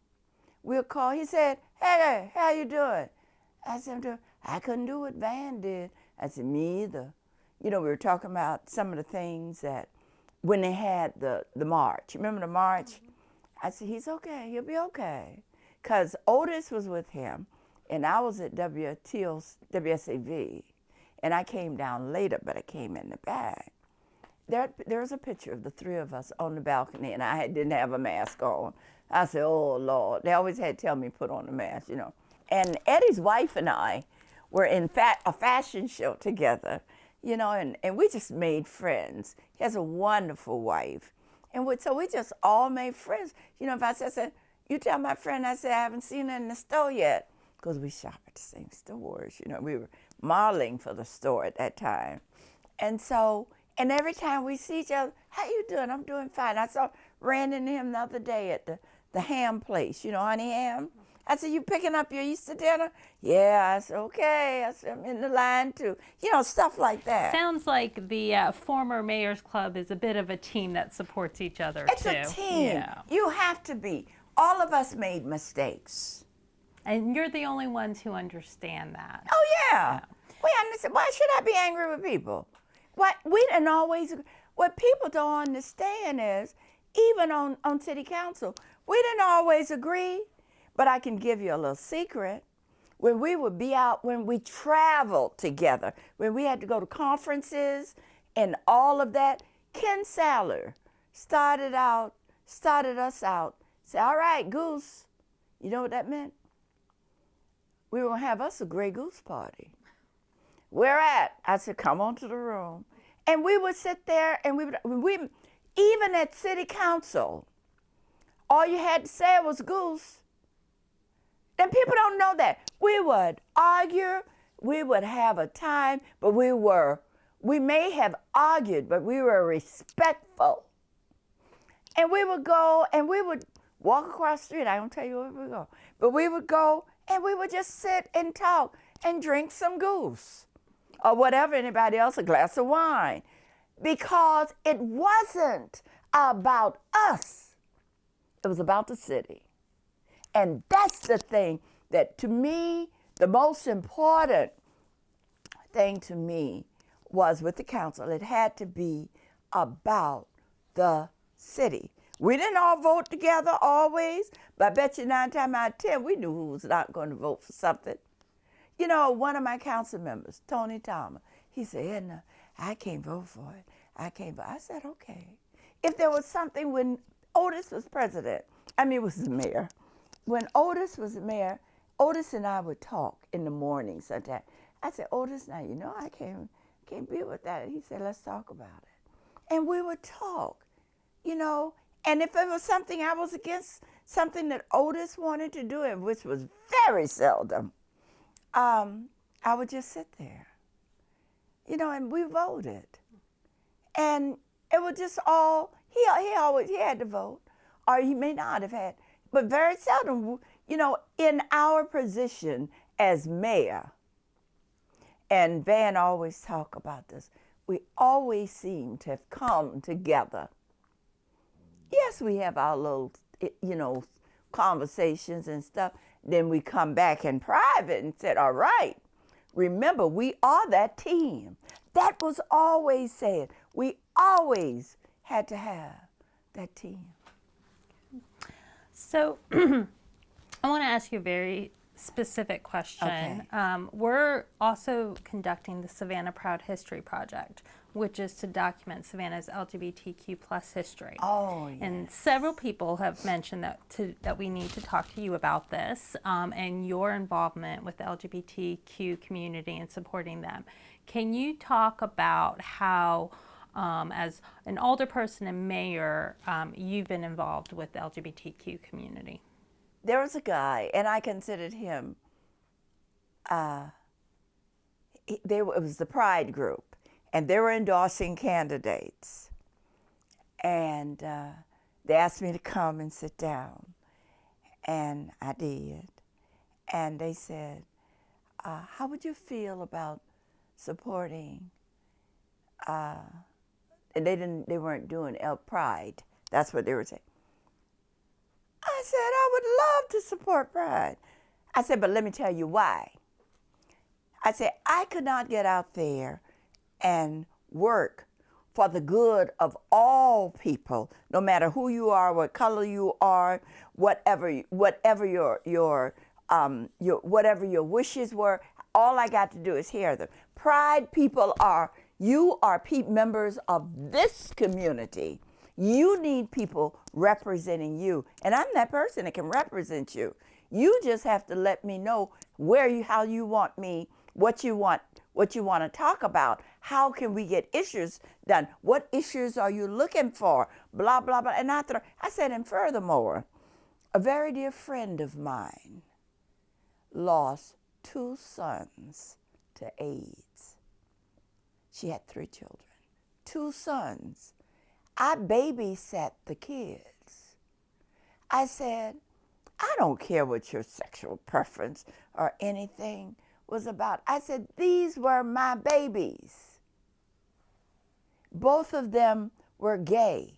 [SPEAKER 2] We'll call, he said, hey, how you doing? I said, I couldn't do what Van did. I said, me either. We were talking about some of the things that when they had the march. Remember the march? Mm-hmm. I said, he's okay. He'll be okay. Because Otis was with him, and I was at WSAV, and I came down later, but I came in the back. There's a picture of the three of us on the balcony, and I didn't have a mask on. I said, oh, Lord. They always had to tell me put on the mask, And Eddie's wife and I were in a fashion show together, and we just made friends. He has a wonderful wife. And so we just all made friends. If I said, you tell my friend, I said, I haven't seen her in the store yet, because we shop at the same stores. We were modeling for the store at that time. And so, and every time we see each other, how you doing? I'm doing fine. Ran into him the other day at the ham place, Honey Ham. I said, you picking up your Easter dinner? Yeah. I said, okay. I said, I'm in the line too. Stuff like that.
[SPEAKER 1] Sounds like the former Mayor's Club is a bit of a team that supports each other,
[SPEAKER 2] it's
[SPEAKER 1] too.
[SPEAKER 2] It's a team.
[SPEAKER 1] Yeah.
[SPEAKER 2] You have to be. All of us made mistakes.
[SPEAKER 1] And you're the only ones who understand that.
[SPEAKER 2] Oh, yeah. We understand. Why should I be angry with people? We didn't always. What people don't understand is, even on city council, we didn't always agree. But I can give you a little secret. When we would be out, when we traveled together, when we had to go to conferences and all of that, Ken Saller started us out, said, all right, Goose. You know what that meant? We were going to have us a Grey Goose party. Where at? I said, come on to the room. And we would sit there, and we even at city council, all you had to say was Goose. And people don't know that. We would argue, we would have a time, but we may have argued, but we were respectful. And we would go and we would walk across the street. I don't tell you where we go. But we would go and we would just sit and talk and drink some Goose or whatever, anybody else, a glass of wine. Because it wasn't about us. It was about the city. And that's the thing that, to me, the most important thing to me was with the council. It had to be about the city. We didn't all vote together always, but I bet you 9 times out of 10, we knew who was not going to vote for something. One of my council members, Tony Thomas, he said, Edna, I can't vote for it. I can't vote. I said, okay. If there was something when Otis was was the mayor. When Otis was the mayor, Otis and I would talk in the morning sometimes. I said, Otis, now I can't be with that. And he said, let's talk about it. And we would talk, and if it was something I was against, something that Otis wanted to do, and which was very seldom, I would just sit there, and we voted. And it was just all, he had to vote, or he may not have had. But very seldom, in our position as mayor, and Van always talk about this, we always seem to have come together. Yes, we have our little, conversations and stuff. Then we come back in private and said, all right, remember, we are that team. That was always said. We always had to have that team.
[SPEAKER 1] So I want to ask you a very specific question.
[SPEAKER 2] Okay.
[SPEAKER 1] We're also conducting the Savannah Proud History Project, which is to document Savannah's LGBTQ plus history.
[SPEAKER 2] Oh, yes.
[SPEAKER 1] And several people have mentioned that we need to talk to you about this and your involvement with the LGBTQ community and supporting them. Can you talk about how, as an alderperson and mayor, you've been involved with the LGBTQ community?
[SPEAKER 2] There was a guy, and I considered him, it was the Pride group, and they were endorsing candidates. And they asked me to come and sit down, and I did. And they said, how would you feel about supporting, and they weren't doing Pride. That's what they were saying. I said, I would love to support Pride. I said, but let me tell you why. I said, I could not get out there and work for the good of all people, no matter who you are, what color you are, whatever your wishes were. All I got to do is hear them. Pride people you are members of this community. You need people representing you, and I'm that person that can represent you. You just have to let me know how you want me, what you want to talk about. How can we get issues done? What issues are you looking for? Blah, blah, blah. And I said, and furthermore, a very dear friend of mine lost 2 sons to AIDS. She had 3 children. 2 sons. I babysat the kids. I said, I don't care what your sexual preference or anything was about. I said, these were my babies. Both of them were gay.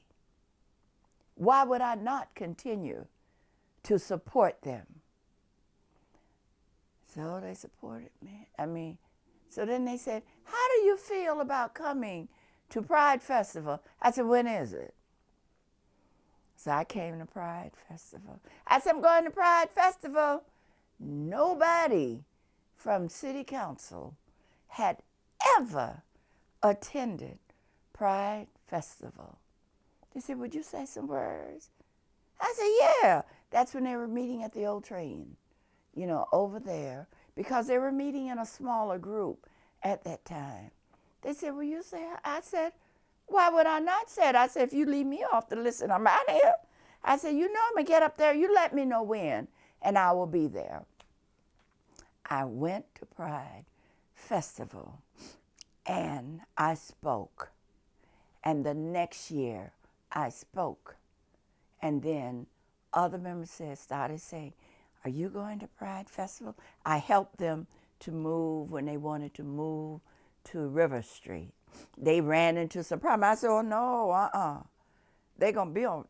[SPEAKER 2] Why would I not continue to support them? So they supported me. So then they said, how do you feel about coming to Pride Festival? I said, when is it? So I came to Pride Festival. I said, I'm going to Pride Festival. Nobody from City Council had ever attended Pride Festival. They said, would you say some words? I said, yeah. That's when they were meeting at the old train, over there, because they were meeting in a smaller group at that time. They said, will you say? I said, why would I not say it? I said, if you leave me off the list, I'm out of here. I said, I'm going to get up there. You let me know when, and I will be there. I went to Pride Festival, and I spoke. And the next year, I spoke. And then other members started saying, are you going to Pride Festival? I helped them to move when they wanted to move to River Street. They ran into some problem. I said, oh, no, they're going to be on,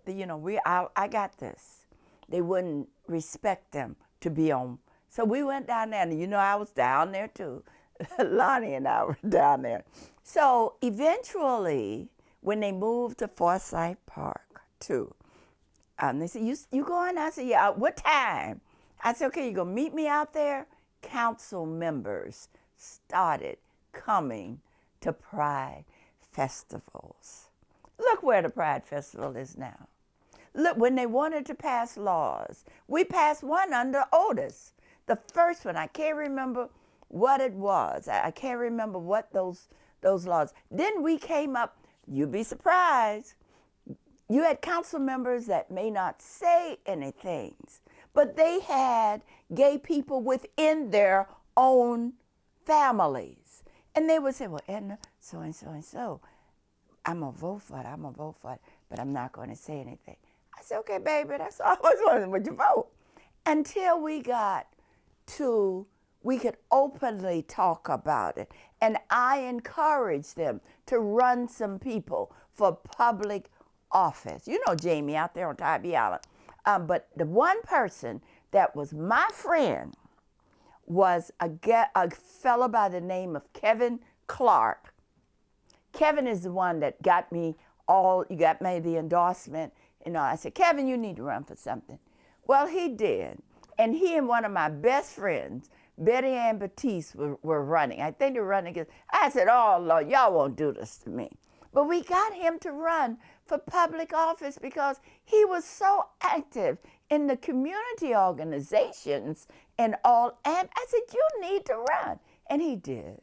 [SPEAKER 2] I got this. They wouldn't respect them to be on. So we went down there, and I was down there too. Lonnie and I were down there. So eventually, when they moved to Forsyth Park too, they said, you going? I said, yeah. What time? I said, okay, you going to meet me out there? Council members started coming to Pride festivals. Look where the Pride Festival is now. Look, when they wanted to pass laws, we passed one under Otis. The first one, I can't remember what it was. I can't remember what those laws. Then we came up, you'd be surprised. You had council members that may not say anything, but they had gay people within their own families. And they would say, well, Edna, so and so and so, I'm going to vote for it, but I'm not going to say anything. I said, okay, baby, that's all I was wondering, would you vote? Until we got to, we could openly talk about it. And I encouraged them to run some people for public office. Jamie out there on Tybee Island. But the one person that was my friend was a fellow by the name of Kevin Clark. Kevin is the one that got me the endorsement. I said, Kevin, you need to run for something. Well, he did. And he and one of my best friends Betty Ann Batiste were running. I think they were running against. I said, oh, Lord, y'all won't do this to me. But we got him to run for public office because he was so active in the community organizations and all. And I said, you need to run. And he did.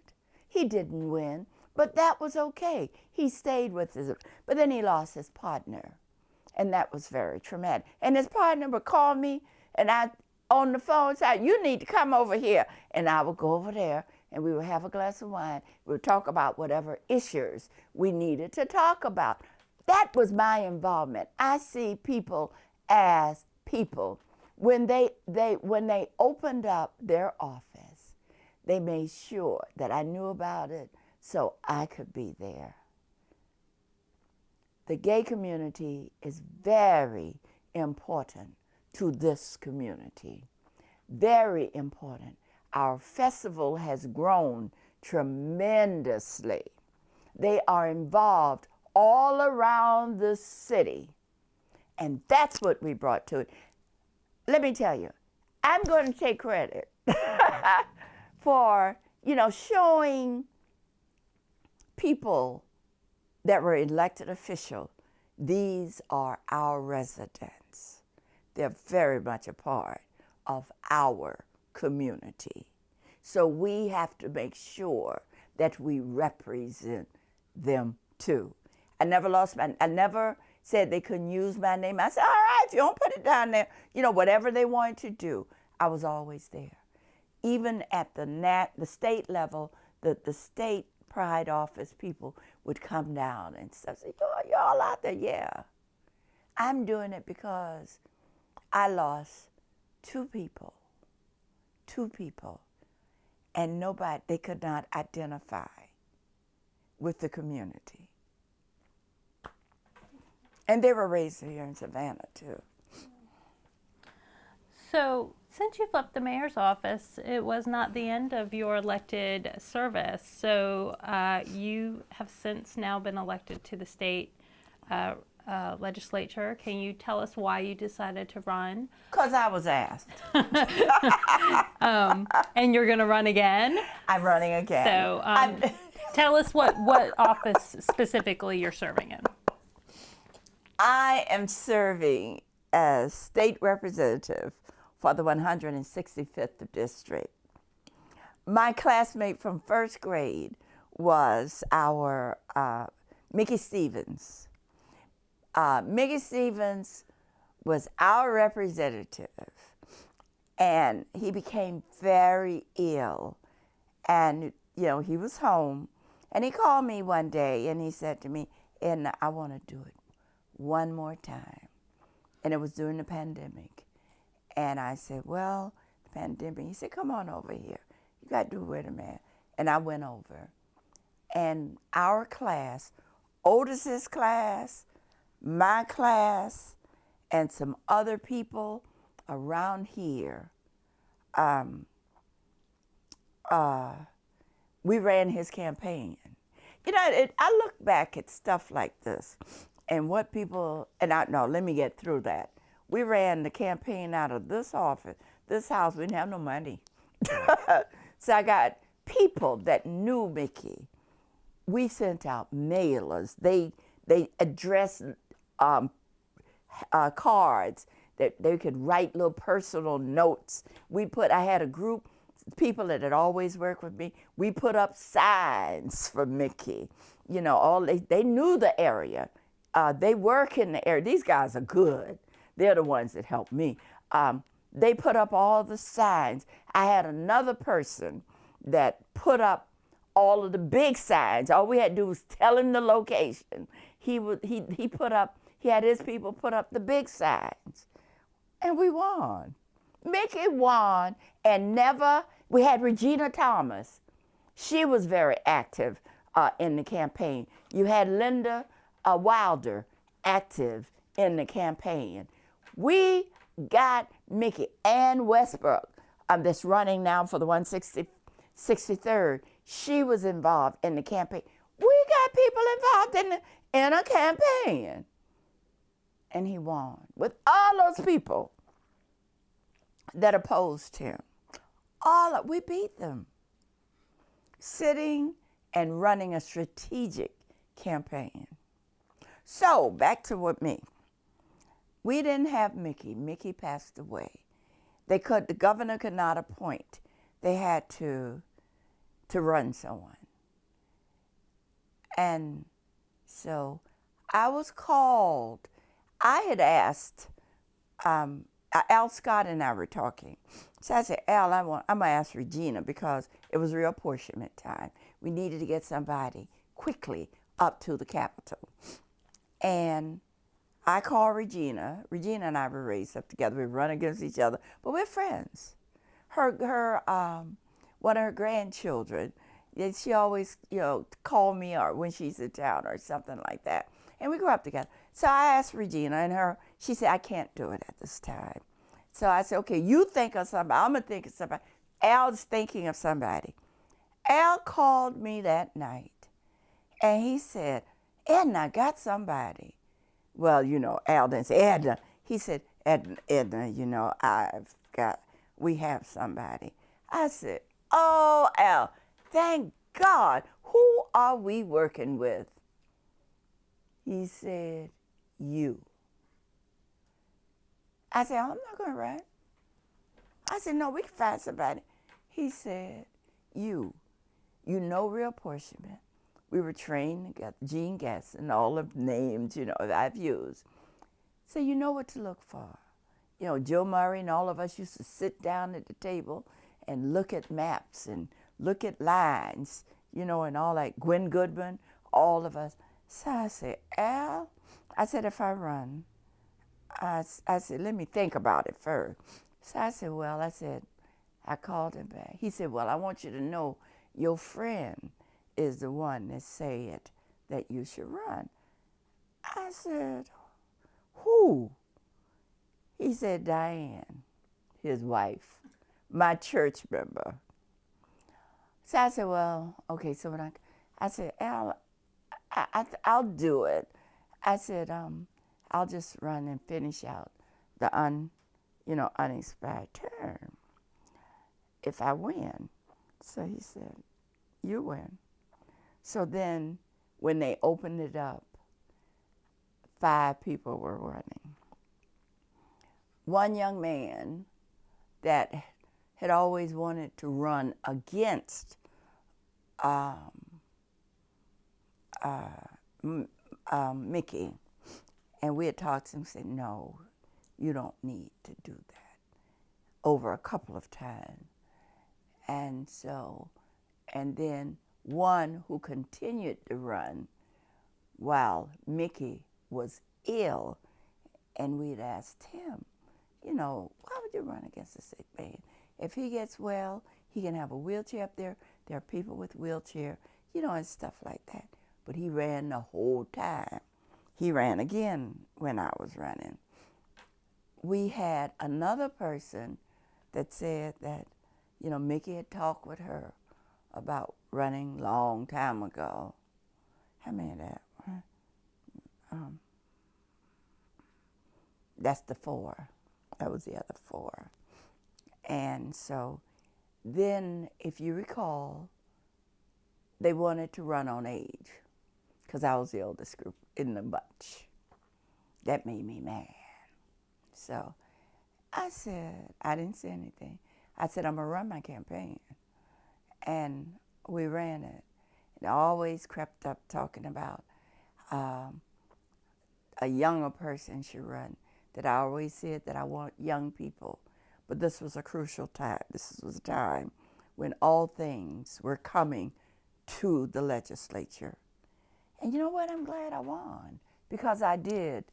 [SPEAKER 2] He didn't win, but that was okay. He stayed with his, but then he lost his partner. And that was very traumatic. And his partner would call me, and I, on the phone, said, you need to come over here. And I would go over there, and we would have a glass of wine. We would talk about whatever issues we needed to talk about. That was my involvement. I see people as people. When they opened up their office, they made sure that I knew about it so I could be there. The gay community is very important to this community. Very important. Our festival has grown tremendously. They are involved all around the city. And that's what we brought to it. Let me tell you, I'm going to take credit for, showing people that were elected officials, these are our residents. They're very much a part of our community. So we have to make sure that we represent them too. I never said they couldn't use my name. I said, all right, if you don't put it down there, whatever they wanted to do, I was always there. Even at the state level, the state pride office people would come down and stuff. Say, you're all out there, yeah. I'm doing it because I lost two people, and they could not identify with the community. And they were raised here in Savannah, too.
[SPEAKER 1] So, since you've left the mayor's office, it was not the end of your elected service. So, you have since now been elected to the state legislature. Can you tell us why you decided to run?
[SPEAKER 2] Because I was asked.
[SPEAKER 1] And you're going to run again?
[SPEAKER 2] I'm running again.
[SPEAKER 1] So, tell us what office specifically you're serving in.
[SPEAKER 2] I am serving as state representative for the 165th District. My classmate from first grade was our Mickey Stevens. Mickey Stevens was our representative, and he became very ill. And, he was home, and he called me one day, and he said to me, Edna, I want to do it one more time. And it was during the pandemic. And I said, well, the pandemic. He said, come on over here. You got to do it with a man. And I went over. And our class, Otis's class, my class, and some other people around here, we ran his campaign. I look back at stuff like this and what people, let me get through that. We ran the campaign out of this office, this house. We didn't have no money. So I got people that knew Mickey. We sent out mailers. They addressed cards that they could write little personal notes. I had a group, people that had always worked with me. We put up signs for Mickey. They knew the area. They work in the area. These guys are good. They're the ones that helped me. They put up all the signs. I had another person that put up all of the big signs. All we had to do was tell him the location. He had his people put up the big signs. And we won. Mickey won, and we had Regina Thomas. She was very active in the campaign. You had Linda Wilder active in the campaign. We got Mickey. Ann Westbrook, that's running now for the 163rd. She was involved in the campaign. We got people involved in a campaign. And he won with all those people that opposed him. We beat them. Sitting and running a strategic campaign. So back to me. We didn't have Mickey. Mickey passed away. The governor could not appoint. They had to run someone. And so I was called. I had asked, Al Scott and I were talking. So I said, Al, I'm going to ask Regina because it was reapportionment time. We needed to get somebody quickly up to the Capitol. And I called Regina. Regina and I were raised up together. We run against each other, but we're friends. One of her grandchildren, she always, call me or when she's in town or something like that. And we grew up together. So I asked Regina, and she said, I can't do it at this time. So I said, okay, you think of somebody. I'm going to think of somebody. Al's thinking of somebody. Al called me that night, and he said, Edna, I got somebody. Well, Al didn't say Edna. He said, Edna, we have somebody. I said, oh, Al, thank God. Who are we working with? He said, you. I said, I'm not going to run. I said, no, we can find somebody. He said, you know reapportionment. We were trained, got Gene Guess and all of the names, that I've used. So you know what to look for. Joe Murray and all of us used to sit down at the table and look at maps and look at lines, and all that. Gwen Goodman, all of us. So I said, Al, if I run, I said, let me think about it first. So I said, I called him back. He said, well, I want you to know your friend is the one that said that you should run. I said, who? He said, Diane, his wife, my church member. So I said, well, okay, so I said, Al, I'll do it. I said, I'll just run and finish out the unexpired term if I win. So he said, you win. So then when they opened it up, 5 people were running. One young man that had always wanted to run against Mickey, and we had talked to him and said, no, you don't need to do that, over a couple of times. And then one who continued to run while Mickey was ill, and we'd asked him, why would you run against a sick man? If he gets well, he can have a wheelchair up there. There are people with wheelchair, and stuff like that. But he ran the whole time. He ran again when I was running. We had another person that said that, Mickey had talked with her about running long time ago. How many of that? That's the 4. That was the other 4. And so then, if you recall, they wanted to run on age because I was the oldest group in the bunch. That made me mad. So I said, I didn't say anything. I said, I'm going to run my campaign. And we ran it. It always crept up talking about a younger person should run. That I always said that I want young people. But this was a crucial time. This was a time when all things were coming to the legislature. And you know what? I'm glad I won because I did.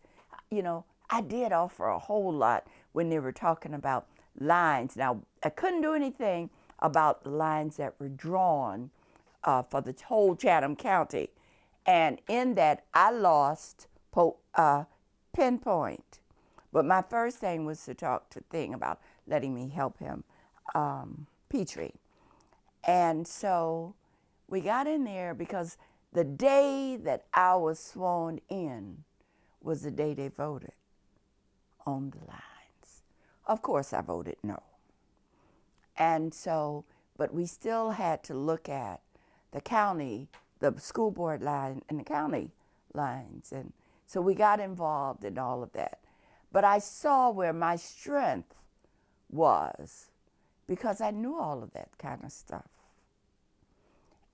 [SPEAKER 2] I did offer a whole lot when they were talking about lines. Now, I couldn't do anything about the lines that were drawn for the whole Chatham County. And in that, I lost pinpoint. But my first thing was to talk to Thing about letting me help him, Petrie. And so we got in there because the day that I was sworn in was the day they voted on the lines. Of course, I voted no. And so, but we still had to look at the county, the school board line and the county lines. And so we got involved in all of that. But I saw where my strength was because I knew all of that kind of stuff.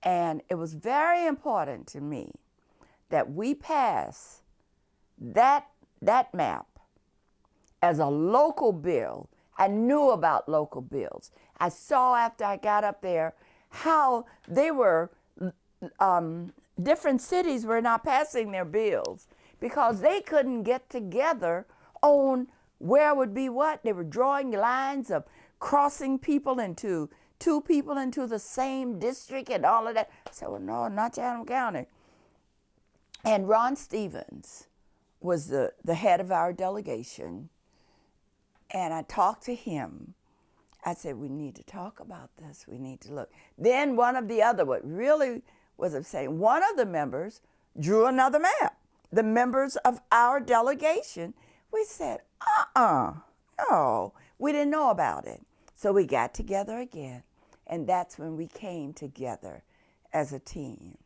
[SPEAKER 2] And it was very important to me that we pass that map as a local bill. I knew about local bills. I saw after I got up there how they were, different cities were not passing their bills because they couldn't get together on where would be what. They were drawing lines of crossing people into, two people into the same district and all of that. I said, well, no, not Chatham County. And Ron Stevens was the head of our delegation. And I talked to him. I said, we need to talk about this. We need to look. Then one of the other, what really was upsetting, one of the members drew another map. The members of our delegation, we said, no, we didn't know about it. So we got together again. And that's when we came together as a team.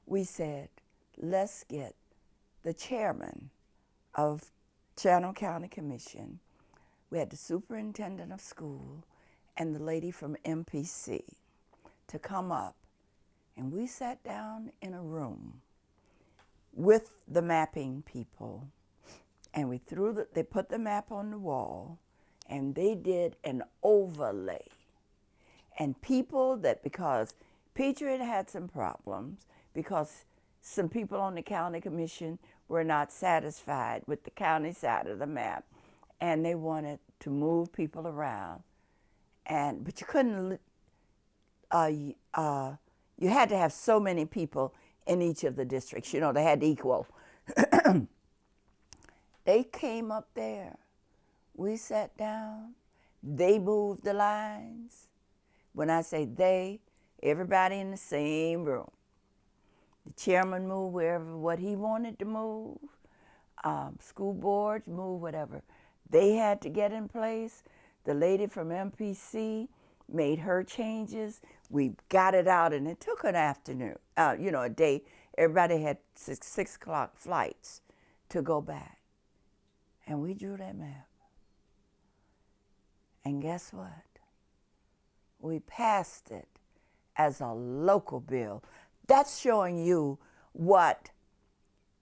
[SPEAKER 2] We said, let's get the chairman of Chatham County Commission. We had the superintendent of school and the lady from MPC to come up. And we sat down in a room with the mapping people. And we they put the map on the wall and they did an overlay. And people that, because Petrie had some problems, because some people on the county commission were not satisfied with the county side of the map, and they wanted to move people around. But you couldn't, you had to have so many people in each of the districts. You know, they had to equal. They came up there. We sat down. They moved the lines. When I say they, everybody in the same room. The chairman moved what he wanted to move. School boards moved whatever they had to get in place. The lady from MPC made her changes. We got it out, and it took an afternoon, a day. Everybody had 6 o'clock flights to go back. And we drew that map. And guess what? We passed it as a local bill. That's showing you what,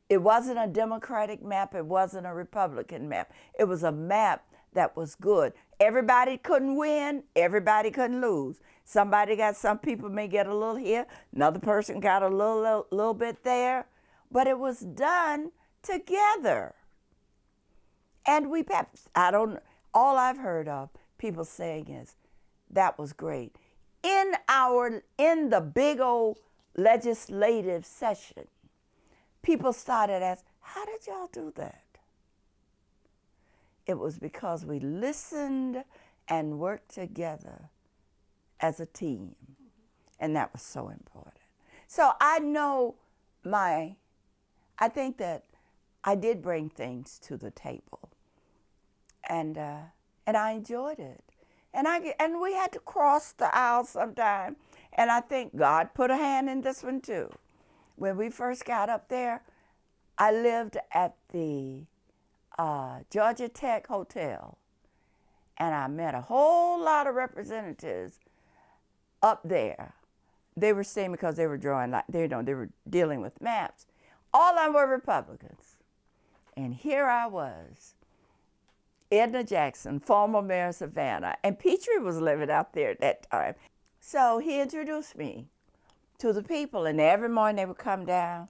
[SPEAKER 2] it wasn't a Democratic map, it wasn't a Republican map. It was a map that was good. Everybody couldn't win, everybody couldn't lose. Some people may get a little here, another person got a little bit there, but it was done together. And we passed, all I've heard of people saying is, that was great. In the big old legislative session, people started asking, how did y'all do that? It was because we listened and worked together as a team. And that was so important. So I think that I did bring things to the table. And I enjoyed it. And we had to cross the aisle sometime. And I think God put a hand in this one too. When we first got up there, I lived at the Georgia Tech Hotel. And I met a whole lot of representatives up there. They were staying because they were drawing, they were dealing with maps. All of them were Republicans. And here I was, Edna Jackson, former mayor of Savannah, and Petrie was living out there at that time. So he introduced me to the people, and every morning they would come down,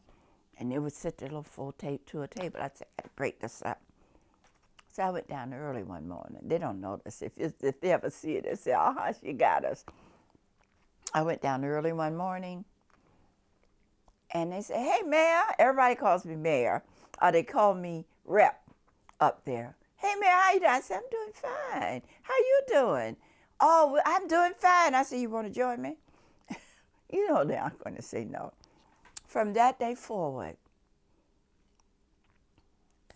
[SPEAKER 2] and they would sit their little full tape to a table. I'd say, I'd break this up. So I went down early one morning. They don't notice. If they ever see it, they say, she got us. I went down early one morning, and they say, hey, Mayor. Everybody calls me Mayor, or they call me Rep up there. Hey, Mayor, how you doing? I said, I'm doing fine. How you doing? Oh, well, I'm doing fine. I said, you want to join me? You know they're not going to say no. From that day forward,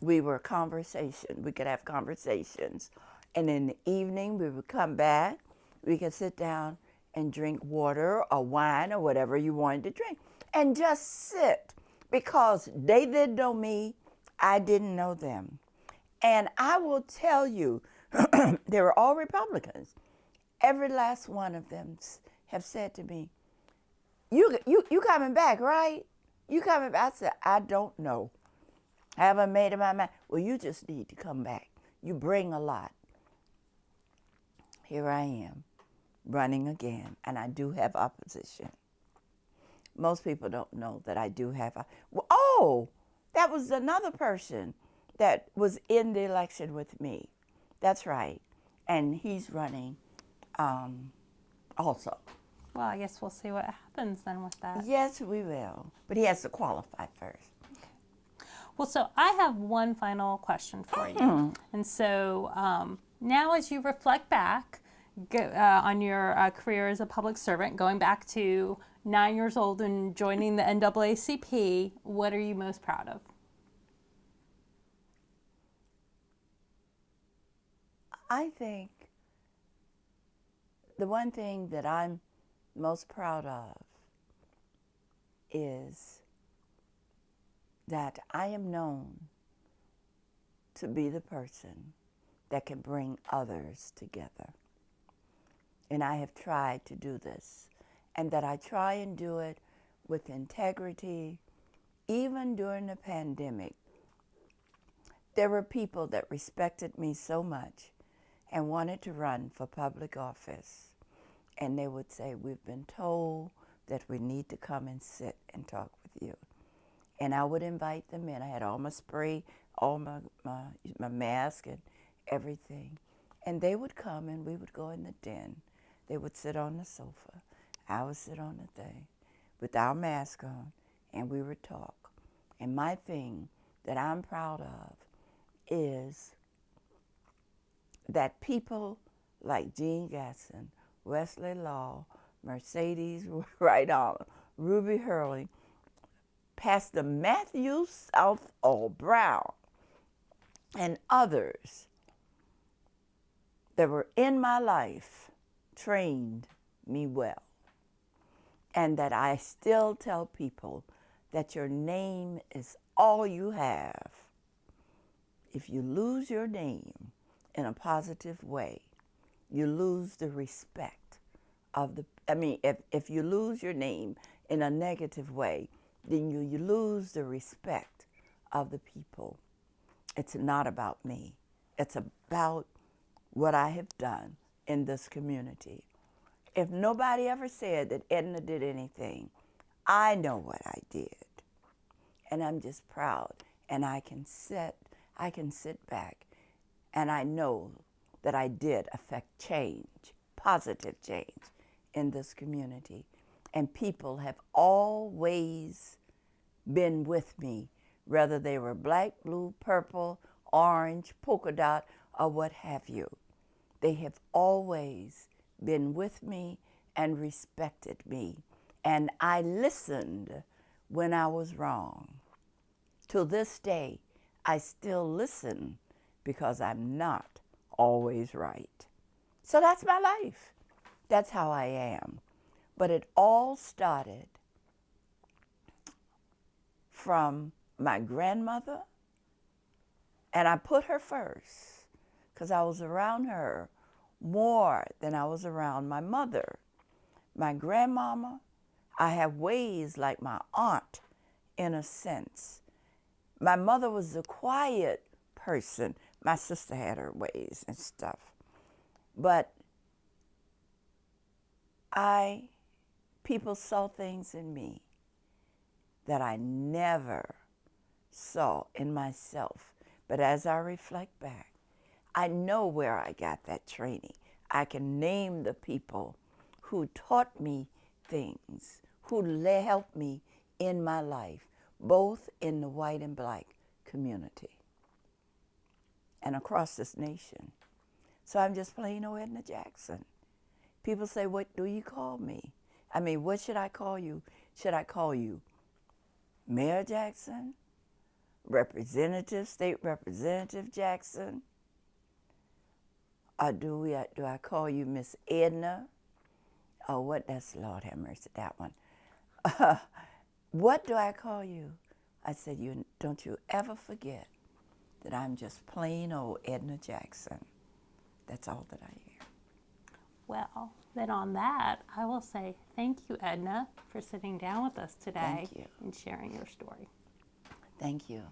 [SPEAKER 2] we could have conversations. And in the evening, we would come back We could sit down and drink water or wine or whatever you wanted to drink and just sit, because they didn't know me, I didn't know them. And I will tell you, they were all Republicans. Every last one of them have said to me, you coming back, right? You coming back? I said, I don't know. I haven't made up my mind. Well, you just need to come back. You bring a lot. Here I am, running again, and I do have opposition. Most people don't know that I do have. Oh, that was another person that was in the election with me. That's right. And he's running also.
[SPEAKER 1] Well, I guess we'll see what happens then with that.
[SPEAKER 2] Yes, we will. But he has to qualify first.
[SPEAKER 1] Well, so I have one final question for you. And so now as you reflect back on your career as a public servant, going back to 9 years old and joining the NAACP, what are you most proud of?
[SPEAKER 2] I think the one thing that I'm most proud of is that I am known to be the person that can bring others together. And I have tried to do this, and that I try and do it with integrity. Even during the pandemic, there were people that respected me so much and wanted to run for public office. And they would say, we've been told that we need to come and sit and talk with you. And I would invite them in. I had all my spray, all my mask and everything. And they would come and we would go in the den. They would sit on the sofa. I would sit on the thing with our mask on, and we would talk. And my thing that I'm proud of is that people like Gene Gasson, Wesley Law, Mercedes Right On, Ruby Hurley, Pastor Matthew Southall Brown, and others that were in my life trained me well. And that I still tell people that your name is all you have. If you lose your name in a positive way, you lose the respect of the, if you lose your name in a negative way, then you lose the respect of the people. It's not about me. It's about what I have done in this community. If nobody ever said that Edna did anything, I know what I did. And I'm just proud. And I can sit back, and I know that I did affect change, positive change in this community. And people have always been with me, whether they were black, blue, purple, orange, polka dot, or what have you. They have always been with me and respected me. And I listened when I was wrong. To this day, I still listen because I'm not always right. So that's my life. That's how I am. But it all started from my grandmother, and I put her first because I was around her more than I was around my mother. My grandmama, I have ways like my aunt in a sense. My mother was a quiet person. My sister had her ways and stuff. But people saw things in me that I never saw in myself. But as I reflect back, I know where I got that training. I can name the people who taught me things, who helped me in my life, both in the white and black community and across this nation. So I'm just plain old Edna Jackson. People say, what do you call me? What should I call you? Should I call you Mayor Jackson? State Representative Jackson? Do I call you Miss Edna? Oh, what? That's Lord have mercy, that one. What do I call you? I said, don't you ever forget that I'm just plain old Edna Jackson. That's all that I am.
[SPEAKER 1] Well, then on that, I will say thank you, Edna, for sitting down with us today
[SPEAKER 2] Thank you.
[SPEAKER 1] and sharing your story.
[SPEAKER 2] Thank you.